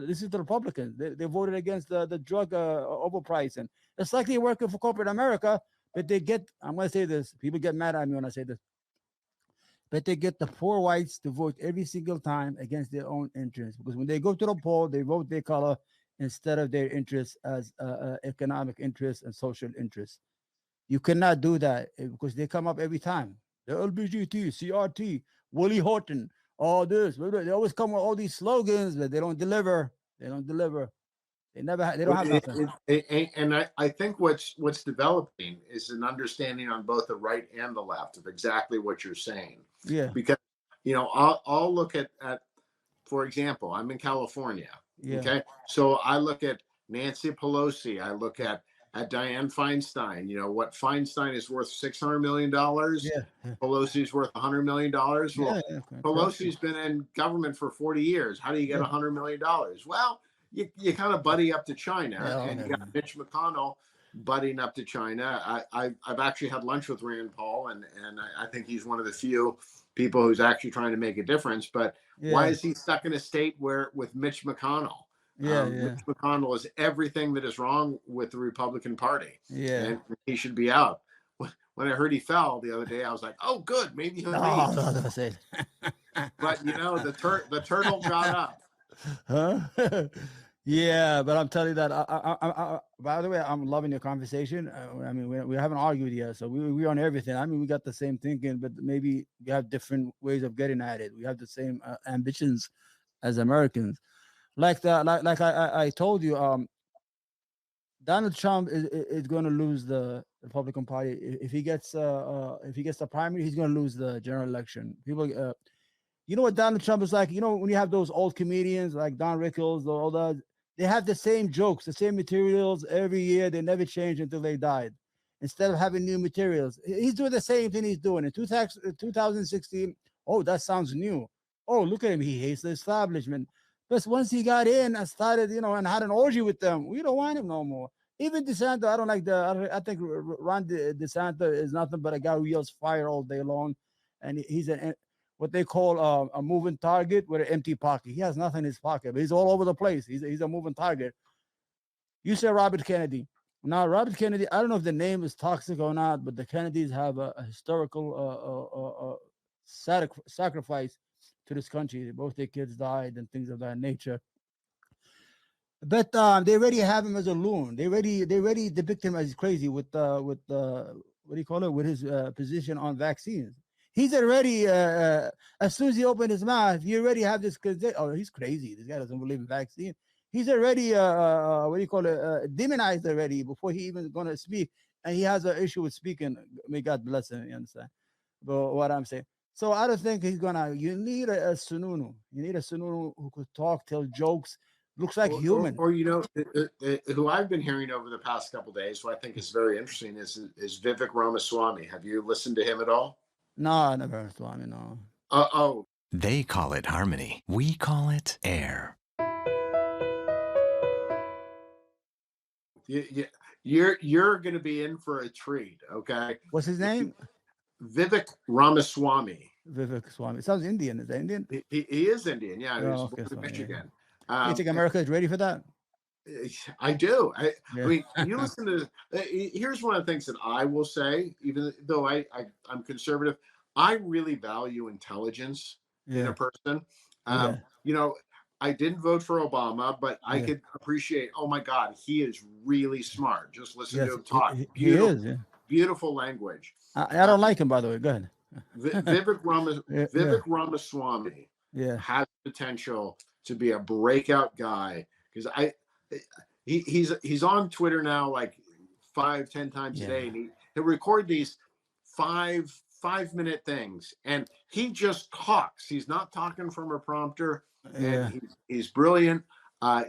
This is the Republicans. They voted against the drug overpricing. It's like they're working for corporate America, but they get. I'm going to say this. People get mad at me when I say this. but they get the poor whites to vote every single time against their own interests. Because when they go to the poll, they vote their color instead of their interests as economic interests and social interests. You cannot do that because they come up every time. The LBGT, CRT, Willie Horton, all this. They always come with all these slogans, but they don't deliver. They don't deliver. They never. They don't have nothing. And I think what's developing is an understanding on both the right and the left of exactly what you're saying. Yeah. Because I'll look at for example, I'm in California. Yeah. Okay, so I look at Nancy Pelosi. I look at Dianne Feinstein. What Feinstein is worth $600 million. Yeah. Pelosi's worth $100 million. Well, Yeah. Pelosi's been in government for 40 years. How do you get $100 million? Well, you kind of buddy up to China, and you got Mitch McConnell buddying up to China. I've actually had lunch with Rand Paul, and I think he's one of the few people who's actually trying to make a difference. But why is he stuck in a state with Mitch McConnell? Mitch McConnell is everything that is wrong with the Republican Party. And he should be out. When I heard he fell the other day, I was like, "Oh, good, maybe he'll leave." That's it. But the turtle got up. Huh? Yeah, but I'm telling you that. By the way, I'm loving your conversation. I mean, we haven't argued yet, so we're on everything. I mean, we got the same thinking, but maybe we have different ways of getting at it. We have the same ambitions as Americans. Like I told you, Donald Trump is going to lose the Republican Party if he gets the primary. He's going to lose the general election. People, you know what Donald Trump is like. When you have those old comedians like Don Rickles, all that, they have the same jokes, the same materials every year. They never change until they died. Instead of having new materials, he's doing the same thing he's doing in 2016. Oh, that sounds new. Oh, look at him. He hates the establishment. But once he got in and started, and had an orgy with them, we don't want him no more. Even DeSantis, I don't like I think Ron DeSantis is nothing but a guy who yells fire all day long. And he's what they call a moving target with an empty pocket. He has nothing in his pocket, but he's all over the place. He's a moving target. You say Robert Kennedy. Now, Robert Kennedy, I don't know if the name is toxic or not, but the Kennedys have a historical sacrifice to this country. Both their kids died and things of that nature. But they already have him as a loon. They already depict him as crazy with what do you call it, with his position on vaccines. He's already as soon as he opened his mouth, you already have this. Oh, he's crazy. This guy doesn't believe in vaccine. He's already what do you call it, demonized already before he even going to speak, and he has an issue with speaking. May God bless him. You understand? But what I'm saying. So I don't think he's gonna. You need a sununu. You need a sununu who could talk, tell jokes, looks like human. Or who I've been hearing over the past couple of days, who I think is very interesting, is Vivek Ramaswamy. Have you listened to him at all? No, I never heard Swami. No. Oh. They call it harmony. We call it air. You're going to be in for a treat. Okay. What's his name? Vivek Ramaswamy. Vivek Swami. It sounds Indian. Is that Indian? He is Indian. Yeah. He was born in Michigan. Yeah. You think America is ready for that? I do. I mean, you listen to. Here's one of the things that I will say, even though I'm conservative, I really value intelligence in a person. I didn't vote for Obama, but I could appreciate. Oh my God, he is really smart. Just listen to him talk. Beautiful language. I don't like him, by the way. Go ahead. Vivek Ramaswamy has potential to be a breakout guy because he's on Twitter now like 5-10 times a day, and he'll record these 5-minute things, and he just talks. He's not talking from a prompter, and he's brilliant.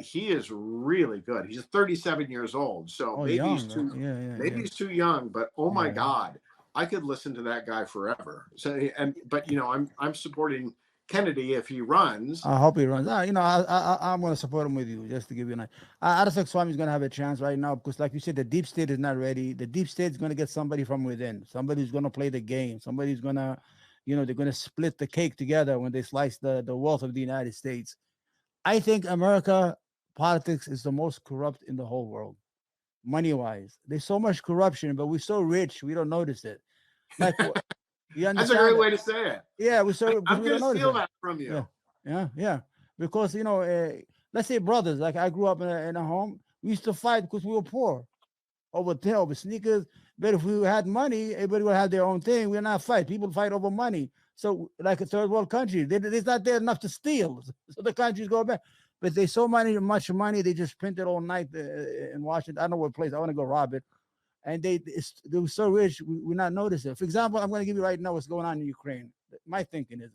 He is really good. He's 37 years old, so maybe he's too young, but oh my God, I could listen to that guy forever. So, but I'm supporting Kennedy if he runs. I hope he runs. I'm going to support him with you, just to give you an idea. I don't think Swami's going to have a chance right now because, like you said, the deep state is not ready. The deep state is going to get somebody from within. Somebody who's going to play the game. Somebody's going to, they're going to split the cake together when they slice the wealth of the United States. I think America politics is the most corrupt in the whole world, money-wise. There's so much corruption, but we're so rich, we don't notice it. Like You That's a great understand? way to say it. Yeah, we so because I'm we going don't to notice steal it. that from Yeah, you. yeah. Because let's say brothers. Like I grew up in a home. We used to fight because we were poor over sneakers. But if we had money, everybody would have their own thing. We're not fight. People fight over money. So like a third world country, there's not there enough to steal. So the countries go back. But they so much money, they just print it all night in Washington. I don't know what place. I want to go rob it. And they were so rich, we not notice it. For example, I'm going to give you right now what's going on in Ukraine. My thinking is,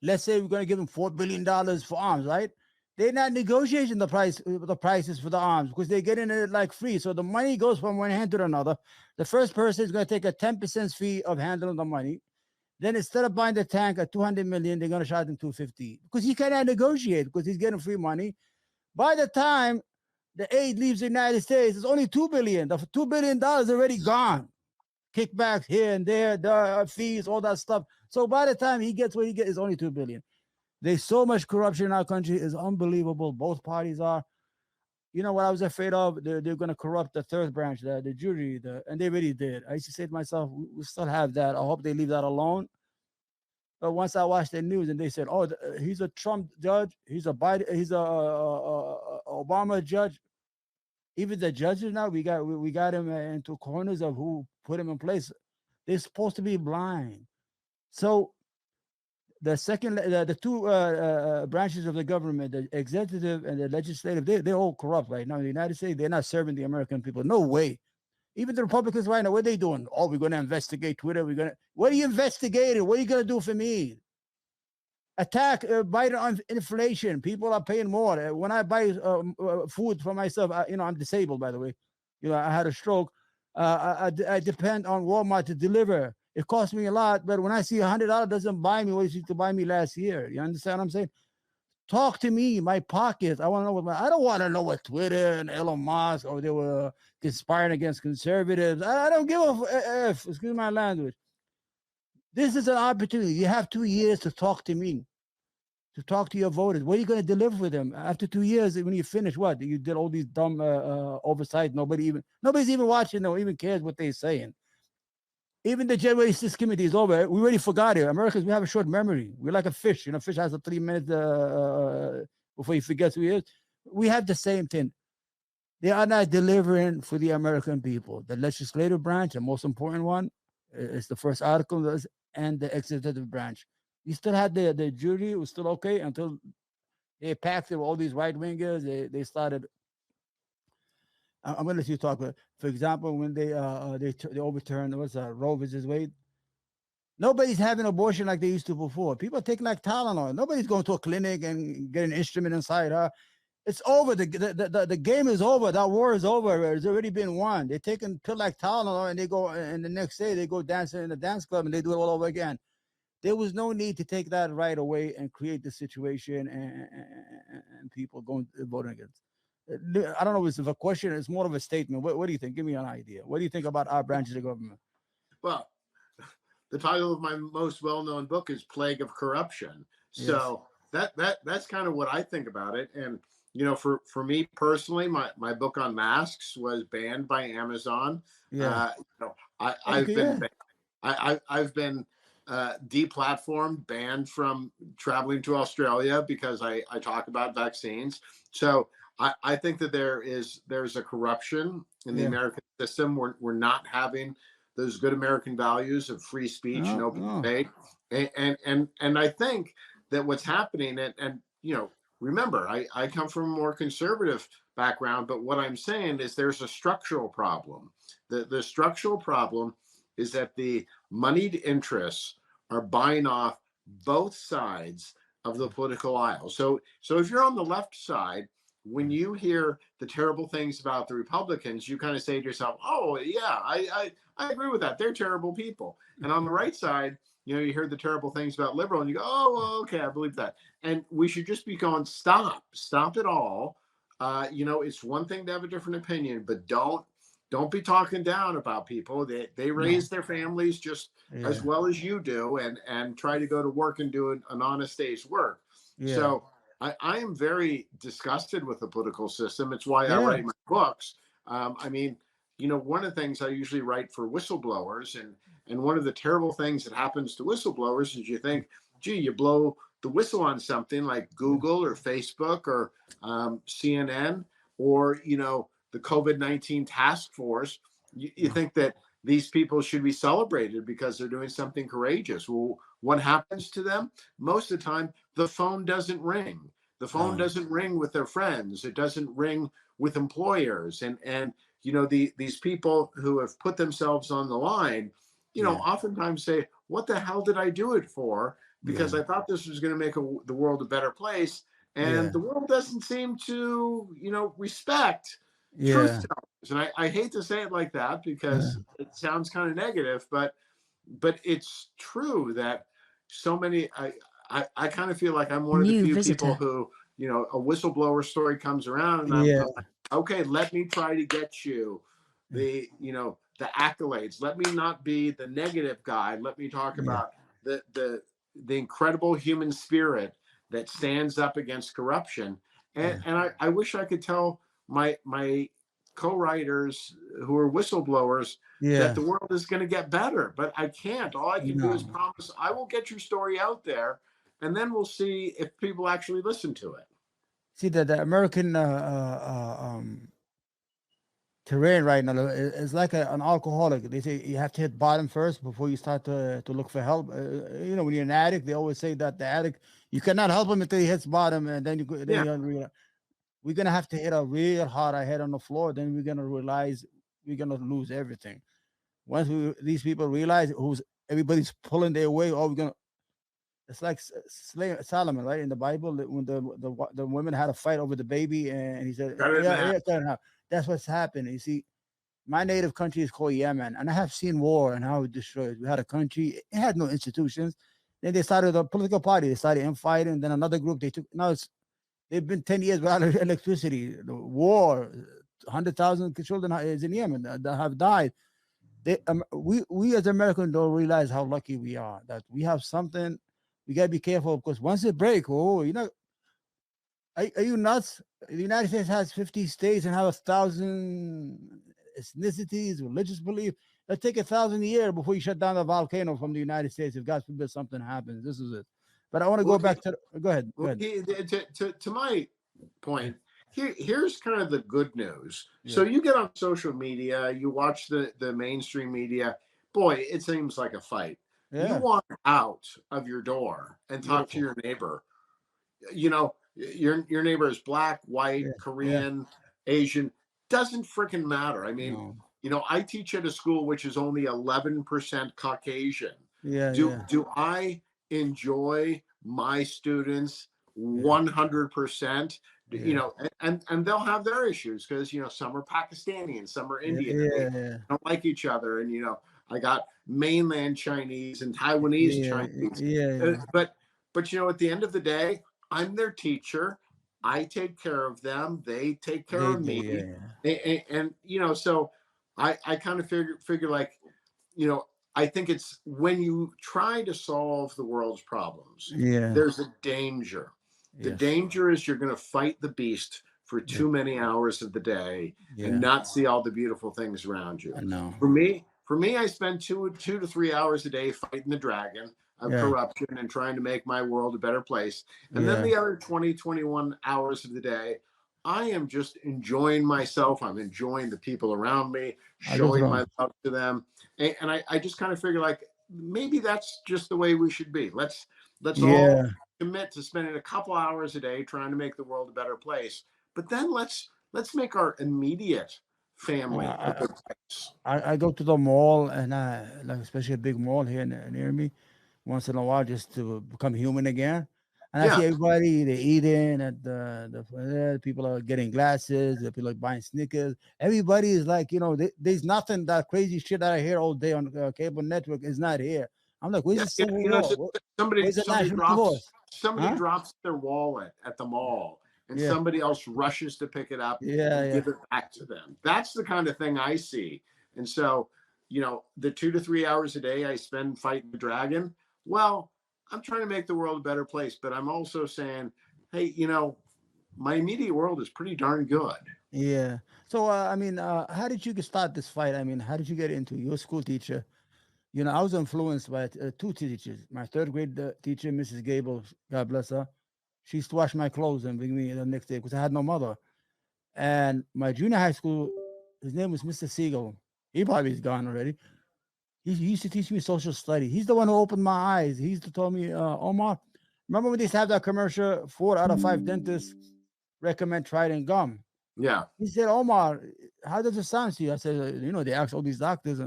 let's say we're going to give them $4 billion for arms, right? They're not negotiating the prices for the arms because they're getting it like free. So the money goes from one hand to another. The first person is going to take a 10% fee of handling the money. Then instead of buying the tank at 200 million, they're going to charge them 250 because he cannot negotiate because he's getting free money. By the time the aid leaves the United States, it's only 2 billion. The $2 billion already gone. Kickbacks here and there, the fees, all that stuff. So by the time he gets what he gets, it's only 2 billion. There's so much corruption in our country, it's unbelievable. Both parties are. You know what I was afraid of? They're going to corrupt the third branch, the jury, and they really did. I used to say to myself, we still have that. I hope they leave that alone. But once I watched the news and they said, "Oh, he's a Trump judge, he's a Biden, he's a Obama judge," even the judges now we got him into corners of who put him in place. They're supposed to be blind. So the two branches of the government, the executive and the legislative, they're all corrupt right now in the United States. They're not serving the American people. No way. Even the Republicans right now, what are they doing? Oh, we're going to investigate Twitter. What are you investigating? What are you going to do for me? Attack Biden on inflation. People are paying more. When I buy food for myself, I'm disabled, by the way. I had a stroke. I depend on Walmart to deliver. It costs me a lot, but when I see $100 doesn't buy me what it used to buy me last year. You understand what I'm saying? Talk to me, my pockets. I want to know I don't want to know what Twitter and Elon Musk or they were conspiring against conservatives. I don't give a f. Excuse my language. This is an opportunity. You have 2 years to talk to me, to talk to your voters. What are you going to deliver for them after 2 years? When you finish, what you did all these dumb oversight. Nobody's even watching or even cares what they're saying. Even the January 6th committee is over. We already forgot it. Americans, we have a short memory. We're like a fish. Fish has a 3 minutes before he forgets who he is. We have the same thing. They are not delivering for the American people. The legislative branch, the most important one, is the first article, and the executive branch. You still had the jury. It was still okay until they packed it with all these right wingers. They started. I'm going to let you talk. For example, when they overturned Roe versus Wade, nobody's having abortion like they used to before. People take like Tylenol. Nobody's going to a clinic and get an instrument inside. It's over. The game is over. That war is over. It's already been won. They take a pill like Tylenol and they go, and the next day they go dancing in a dance club and they do it all over again. There was no need to take that right away and create the situation and people going voting against. I don't know if it's a question. It's more of a statement. What do you think? Give me an idea. What do you think about our branches of government? Well, the title of my most well-known book is Plague of Corruption. So yes. That's kind of what I think about it. And for me personally, my book on masks was banned by Amazon. Yeah. I've been deplatformed, banned from traveling to Australia because I talk about vaccines. So I think that there's a corruption in the American system. We're not having those good American values of free speech and open debate. And I think that what's happening, and remember, I come from a more conservative background, but what I'm saying is there's a structural problem. The structural problem is that the moneyed interests are buying off both sides of the political aisle. So if you're on the left side, when you hear the terrible things about the Republicans, you kind of say to yourself, "Oh yeah, I agree with that. They're terrible people." And on the right side, you hear the terrible things about liberal, and you go, "Oh, okay, I believe that." And we should just be going, stop it all. It's one thing to have a different opinion, but don't be talking down about people. They raise their families just as well as you do, and try to go to work and do an honest day's work. Yeah. So I am very disgusted with the political system. It's why I write my books. one of the things I usually write for whistleblowers, and one of the terrible things that happens to whistleblowers is you think, gee, you blow the whistle on something like Google or Facebook or CNN or the COVID-19 task force. You think that these people should be celebrated because they're doing something courageous. Well, what happens to them? Most of the time, the phone doesn't ring. The phone doesn't ring with their friends. It doesn't ring with employers. And these people who have put themselves on the line, oftentimes say, what the hell did I do it for? Because I thought this was going to make the world a better place. And the world doesn't seem to, respect truth tellers. And I hate to say it like that because it sounds kind of negative, but it's true that so many, I kind of feel like I'm one of the few people who, a whistleblower story comes around and I'm like, okay, let me try to get you the accolades. Let me not be the negative guy. Let me talk about the incredible human spirit that stands up against corruption. And I wish I could tell my co-writers who are whistleblowers that the world is going to get better, but I can't. All I can do is promise I will get your story out there, and then we'll see if people actually listen to it. See that the American terrain right now is like an alcoholic. They say you have to hit bottom first before you start to look for help. When you're an addict, they always say that the addict, you cannot help him until he hits bottom, and then we're gonna have to hit a real hard head on the floor. Then we're gonna realize we're gonna lose everything. Once these people realize everybody's pulling their way, we're gonna. It's like Solomon, right, in the Bible, when the women had a fight over the baby, and he said, that's what's happened. You see, my native country is called Yemen, and I have seen war and how it destroyed. We had a country, it had no institutions. Then they started a political party. They started infighting. Then another group, they've been 10 years without electricity. The war, 100,000 children is in Yemen that have died. We as Americans don't realize how lucky we are that we have something. We gotta be careful because once it breaks, are you nuts? The United States has 50 states and have 1,000 ethnicities, religious belief. It'll take 1,000 years before you shut down the volcano from the United States. If God forbid something happens, this is it. But I want to go back to. Go ahead. To my point, here's kind of the good news. So you get on social media, you watch the mainstream media. Boy, it seems like a fight. You walk out of your door and talk to your neighbor. Your neighbor is black, white, Korean, Asian. Doesn't freaking matter. I mean, I teach at a school which is only 11% Caucasian. Do I enjoy my students 100%? And they'll have their issues because some are Pakistani and some are Indian. They don't like each other, and I got mainland Chinese and Taiwanese Chinese. But at the end of the day, I'm their teacher. I take care of them. They take care of me. And so I kind of figure like, I think it's when you try to solve the world's problems, there's a danger. The danger is you're going to fight the beast for too many hours of the day and not see all the beautiful things around you. I know. For me, I spend 2 to 3 hours a day fighting the dragon of corruption and trying to make my world a better place. And then the other 20, 21 hours of the day, I am just enjoying myself. I'm enjoying the people around me, showing my love to them. And I just kind of figure like, maybe that's just the way we should be. Let's all commit to spending a couple hours a day trying to make the world a better place. But then let's make our immediate family a good place. I go to the mall, and like especially a big mall here near me, once in a while, just to become human again. And I see everybody, they're eating, and the people are getting glasses, the people are buying Snickers. Everybody is like, there's nothing, that crazy shit that I hear all day on cable network is not here. I'm like, where's the civil law? Somebody drops their wallet at the mall, and somebody else rushes to pick it up and give it back to them. That's the kind of thing I see. And so, the 2 to 3 hours a day I spend fighting the dragon, well, I'm trying to make the world a better place, but I'm also saying, hey, my immediate world is pretty darn good. Yeah. So, I mean, how did you start this fight? I mean, how did you get into? You're a school teacher. You know, I was influenced by two teachers. My third grade teacher, Mrs. Gable, God bless her. She used to wash my clothes and bring me the next day because I had no mother. And my junior high school, his name was Mr. Siegel. He probably is gone already. He used to teach me social studies. He's the one who opened my eyes. He used to tell me, Omar, remember when they used to have that commercial, 4 out of 5 dentists recommend Trident gum? Yeah. He said, Omar, how does it sound to you? I said, they asked all these doctors.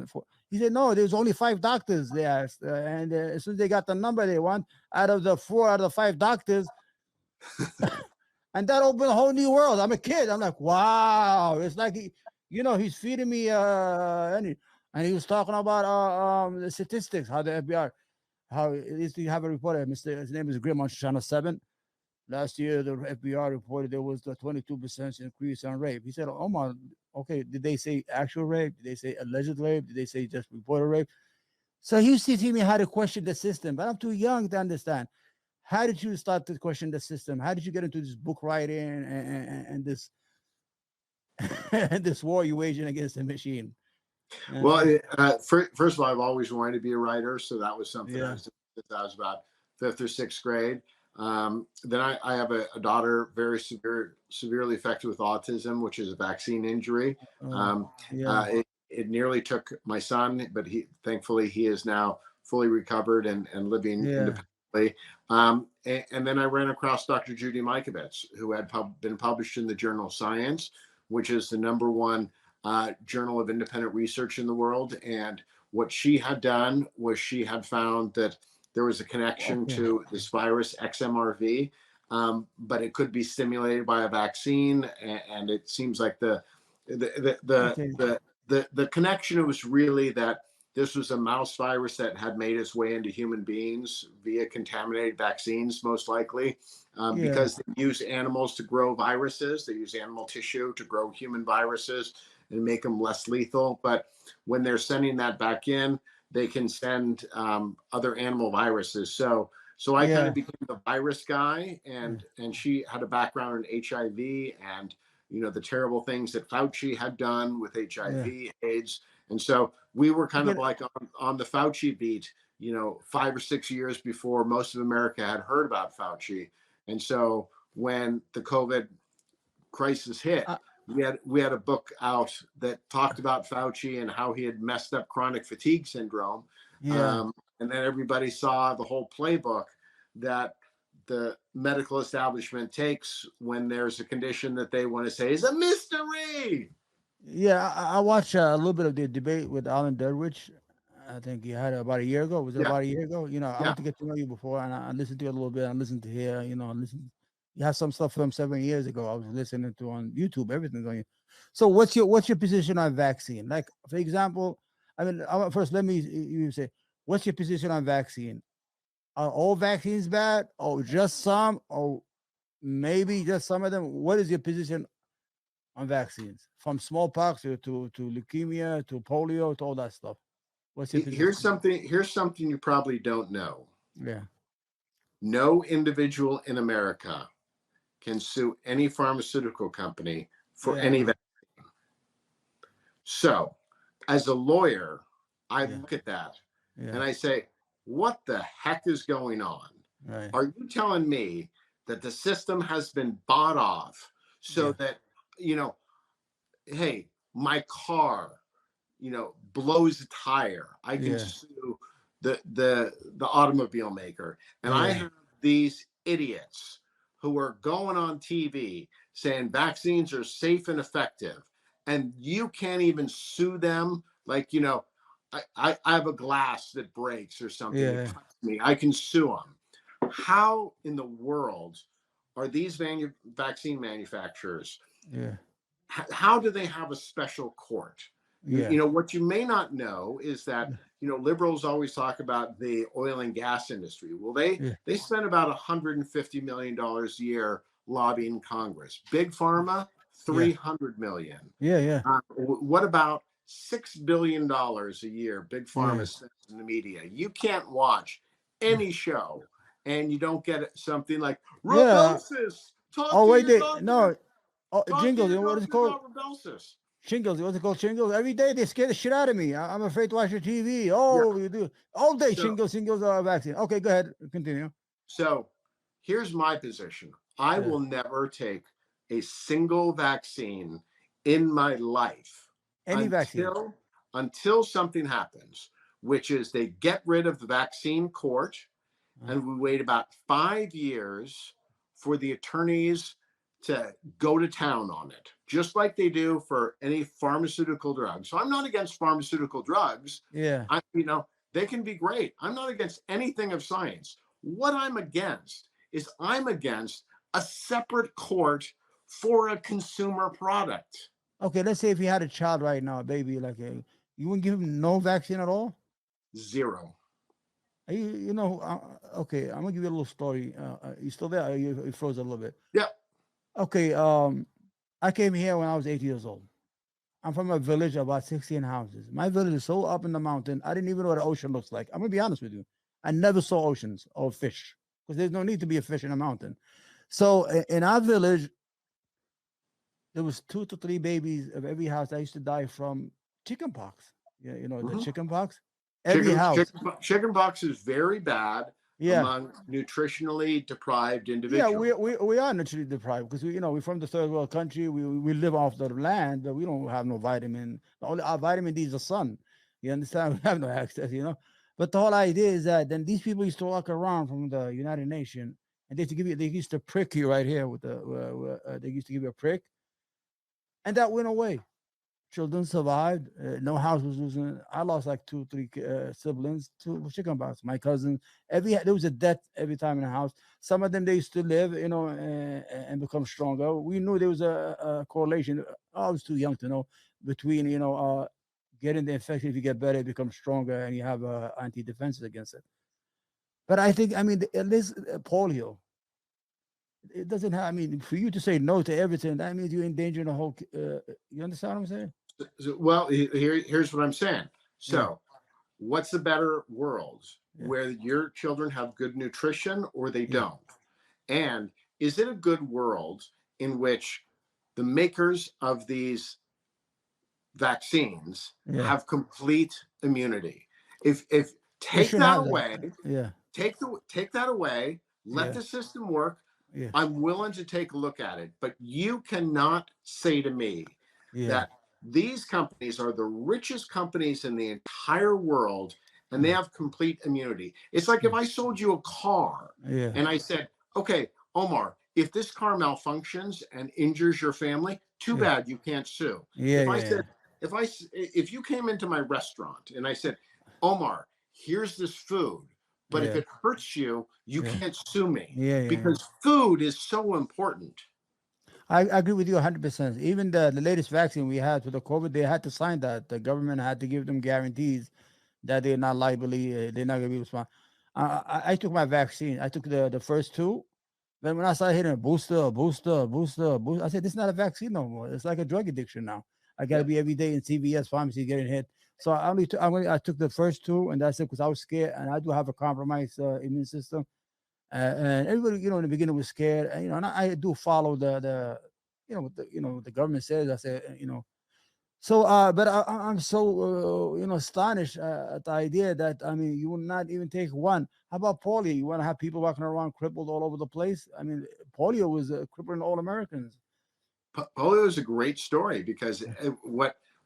He said, no, there's only 5 doctors they asked. And as soon as they got the number they want, out of the 4 out of 5 doctors, and that opened a whole new world. I'm a kid. I'm like, wow. It's like, he's feeding me, and he was talking about the statistics, how the FBI, how it used to have a reporter, his name is Grim on Channel 7. Last year, the FBI reported there was a 22% increase on rape. He said, Omar, okay, did they say actual rape? Did they say alleged rape? Did they say just reported rape? So he used to teach me how to question the system, but I'm too young to understand. How did you start to question the system? How did you get into this book writing and this and this war you waging against the machine? Well, first of all, I've always wanted to be a writer, so that was something I was doing since I was about 5th or 6th grade. Then I have a daughter very severely affected with autism, which is a vaccine injury. It nearly took my son, but thankfully he is now fully recovered and living independently. And then I ran across Dr. Judy Mikovits, who had been published in the journal Science, which is the #1 journal of independent research in the world. And what she had done was she had found that there was a connection to this virus XMRV, but it could be stimulated by a vaccine. And it seems like the connection was really that this was a mouse virus that had made its way into human beings via contaminated vaccines, most likely, because they use animals to grow viruses. They use animal tissue to grow human viruses and make them less lethal. But when they're sending that back in, they can send other animal viruses. So I kind of became the virus guy, and she had a background in HIV and the terrible things that Fauci had done with HIV, AIDS. And so we were kind of like on the Fauci beat, 5 or 6 years before most of America had heard about Fauci. And so when the COVID crisis hit, we had a book out that talked about Fauci and how he had messed up chronic fatigue syndrome. And then everybody saw the whole playbook that the medical establishment takes when there's a condition that they want to say is a mystery. Yeah, I watched a little bit of the debate with Alan Derwich. I think you had it about a year ago. Was it about a year ago? I want to get to know you before, and I listened to it a little bit. I listened to here, listen. You have some stuff from 7 years ago. I was listening to on YouTube. Everything's on you. So, what's your position on vaccine? Like, for example, I mean, first let me you say, what's your position on vaccine? Are all vaccines bad, or just some, or maybe just some of them? What is your position on vaccines, from smallpox to leukemia to polio to all that stuff? What's your position? Here's something you probably don't know. Yeah. No individual in America can sue any pharmaceutical company for any vaccine. So, as a lawyer, I look at that and I say, what the heck is going on? Right. Are you telling me that the system has been bought off so that, hey, my car, blows a tire, I can sue the automobile maker, and I have these idiots who are going on TV saying vaccines are safe and effective, and you can't even sue them? Like, I have a glass that breaks or something, it cuts me, I can sue them. How in the world are these vaccine manufacturers, how do they have a special court? What you may not know is that liberals always talk about the oil and gas industry. Well, they spend about $150 million a year lobbying Congress. Big pharma, $300 million. What about $6 billion a year big pharma spends in the media? You can't watch any show and you don't get something like Rhabdosis Talk Oh to wait, your doctor. no. Oh, Talk to jingles. your You know what it's doctor called? about rubelsis. Shingles. What's it called? Shingles. Every day they scare the shit out of me. I'm afraid to watch the TV. Yeah. Oh, you do all day So, shingles vaccine. Okay, go ahead. Continue. so here's my position. I Yeah. will never take a single vaccine in my life Any vaccine. until something happens, which is they get rid of the vaccine court, and we wait about 5 years for the attorneys to go to town on it, just like they do for any pharmaceutical drug. So I'm not against pharmaceutical drugs. Yeah. They can be great. I'm not against anything of science. What I'm against is I'm against a separate court for a consumer product. Okay, let's say if you had a child right now, a baby, like you wouldn't give him no vaccine at all. Zero. Okay, I'm gonna give you a little story. You still there? You froze a little bit. Yeah. Okay. I came here when I was 8 years old. I'm from a village of about 16 houses. My village is so up in the mountain. I didn't even know what an ocean looks like. I'm gonna be honest with you. I never saw oceans or fish because there's no need to be a fish in a mountain. So in our village, there was 2 to 3 babies of every house that used to die from chicken pox. Yeah, the chicken pox. Every house. Chicken pox is very bad Yeah. among nutritionally deprived Yeah, individuals. we are naturally deprived because we're from the third world country. We live off the land, but we don't have no vitamin. Only our vitamin D is the sun. You understand? We have no access. But the whole idea is that then these people used to walk around from the United Nations, and they used to prick you right here with they used to give you a prick, and that went away. Children survived. No house was losing. I lost like 2, 3 siblings to chickenpox. My cousins. There was a death every time in the house. Some of them they used to live, and become stronger. We knew there was a correlation. I was too young to know between getting the infection. If you get better, it becomes stronger, and you have anti-defenses against it. But I think at least polio. It doesn't have. I mean, for you to say no to everything, that means you're endangering the whole. You understand what I'm saying? Well, here's what I'm saying. So, Yeah. what's the better world? Yeah. Where your children have good nutrition or they Yeah. don't? And is it a good world in which the makers of these vaccines Yeah. have complete immunity? If They take should that have that. away, Yeah. take that away, let Yeah. the system work. Yeah. I'm willing to take a look at it, but you cannot say to me Yeah. that these companies are the richest companies in the entire world and they Yeah. have complete immunity. It's like if I sold you a car Yeah. and I said, okay, Omar, if this car malfunctions and injures your family, too Yeah. bad, you can't sue. Yeah. If I Yeah. said, if you came into my restaurant and I said, Omar, here's this food, but if Yeah. it hurts you, you Yeah. can't sue me Yeah. Yeah. because food is so important. I agree with you 100%. Even the latest vaccine we had for the COVID, they had to sign that. The government had to give them guarantees that they're not liability, they're not going to be responsible. I took my vaccine. I took the first 2. Then when I started hitting booster, I said, this is not a vaccine no more. It's like a drug addiction now. I got to be every day in CVS pharmacy getting hit. So I took the first 2, and that's it because I was scared, and I do have a compromised immune system. And everybody, in the beginning was scared, and I do follow the government says. I said, So, but I'm so astonished at the idea that you will not even take one. How about polio? You want to have people walking around crippled all over the place? I mean, polio was crippling all Americans. Polio is a great story because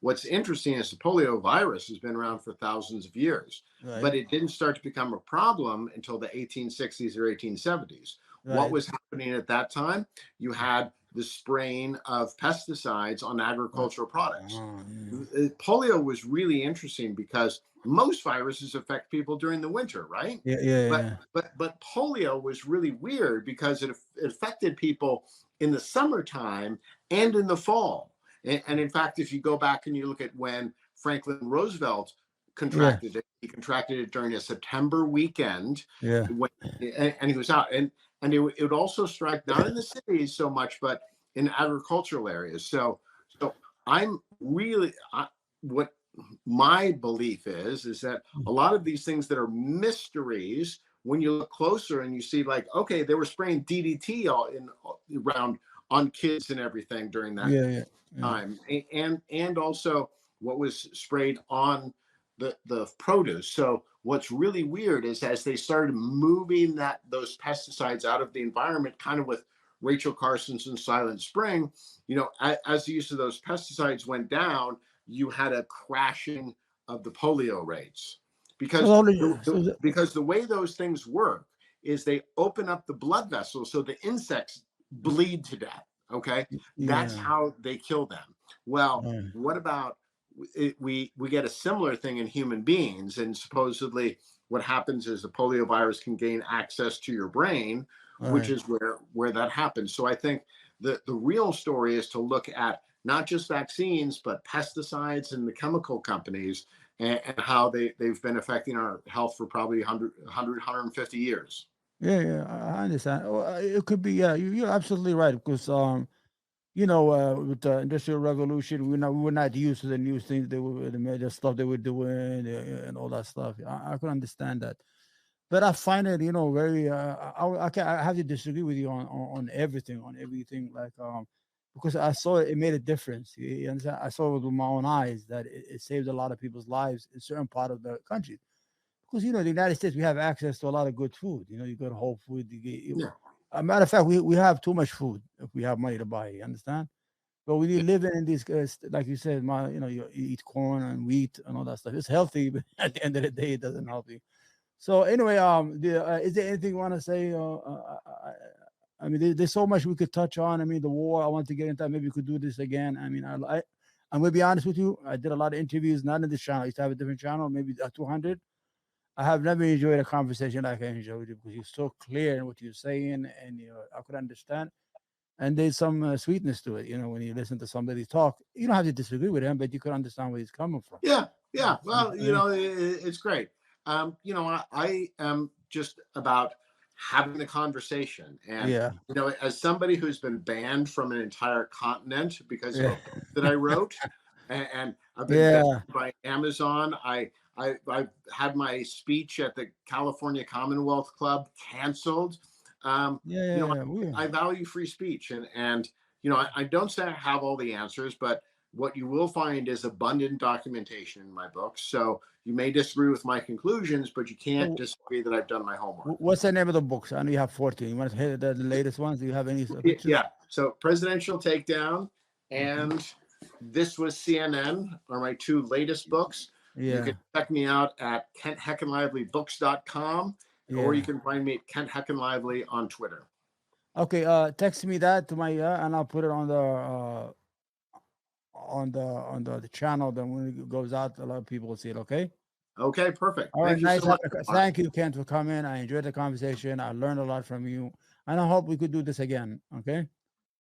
what's interesting is the polio virus has been around for thousands of years, Right. but it didn't start to become a problem until the 1860s or 1870s. Right. What was happening at that time? You had the spraying of pesticides on agricultural products. Yeah. Polio was really interesting because most viruses affect people during the winter, right? Yeah. But polio was really weird because it affected people in the summertime and in the fall. And in fact, if you go back and you look at when Franklin Roosevelt contracted it, he contracted it during a September weekend. Yeah. And he was out. And it would also strike not in the cities so much, but in agricultural areas. So I'm really what my belief is that a lot of these things that are mysteries when you look closer and you see like, okay, they were spraying DDT around on kids and everything during that Yeah. time, and also what was sprayed on the produce. So what's really weird is as they started moving those pesticides out of the environment, kind of with Rachel Carson's and Silent Spring, as the use of those pesticides went down, you had a crashing of the polio rates because because the way those things work is they open up the blood vessels so the insects bleed to death. Okay, that's how they kill them. Well, what about we get a similar thing in human beings, and supposedly what happens is the polio virus can gain access to your brain, which is where that happens. So I think the real story is to look at not just vaccines, but pesticides and the chemical companies and how they've been affecting our health for probably 150 years. Yeah, I understand. It could be, you're absolutely right because with the Industrial Revolution, we were not used to the new things the stuff they were doing and all that stuff. I could understand that, but I find it, very. I have to disagree with you on everything, like because I saw it made a difference. You understand? I saw it with my own eyes that it saved a lot of people's lives in certain part of the country. Because the United States, we have access to a lot of good food. You go to Whole Food. A matter of fact, we have too much food if we have money to buy. You understand? But when you live in these, like you said, you eat corn and wheat and all that stuff. It's healthy, but at the end of the day, it doesn't help you. So anyway, is there anything you want to say? I mean, there's so much we could touch on. I mean, the war. I want to get into that. Maybe we could do this again. I mean, I'm gonna be honest with you. I did a lot of interviews, not in this channel. I used to have a different channel, maybe 200. I have never enjoyed a conversation like I enjoyed it because you're so clear in what you're saying, and I could understand. And there's some sweetness to it, when you listen to somebody talk. You don't have to disagree with him, but you could understand where he's coming from. Yeah. Well, it's great. I am just about having the conversation, and as somebody who's been banned from an entire continent because of a book that I wrote, and I've been banned by Amazon. I've had my speech at the California Commonwealth Club canceled. I value free speech, and I don't say I have all the answers, but what you will find is abundant documentation in my books. So you may disagree with my conclusions, but you can't disagree that I've done my homework. What's the name of the books? I know you have 14. You want to hit the latest ones? Do you have any pictures? Yeah. So Presidential Takedown and This Was CNN are my two latest books. You can check me out at kentheckenlivelybooks.com, or you can find me at Kent Heckenlively on Twitter. Okay, text me that to my and I'll put it on the channel. Then when it goes out, a lot of people will see it. Okay. Okay, perfect. All right, nice. Thank you, Kent, for coming. I enjoyed the conversation. I learned a lot from you, and I hope we could do this again. Okay.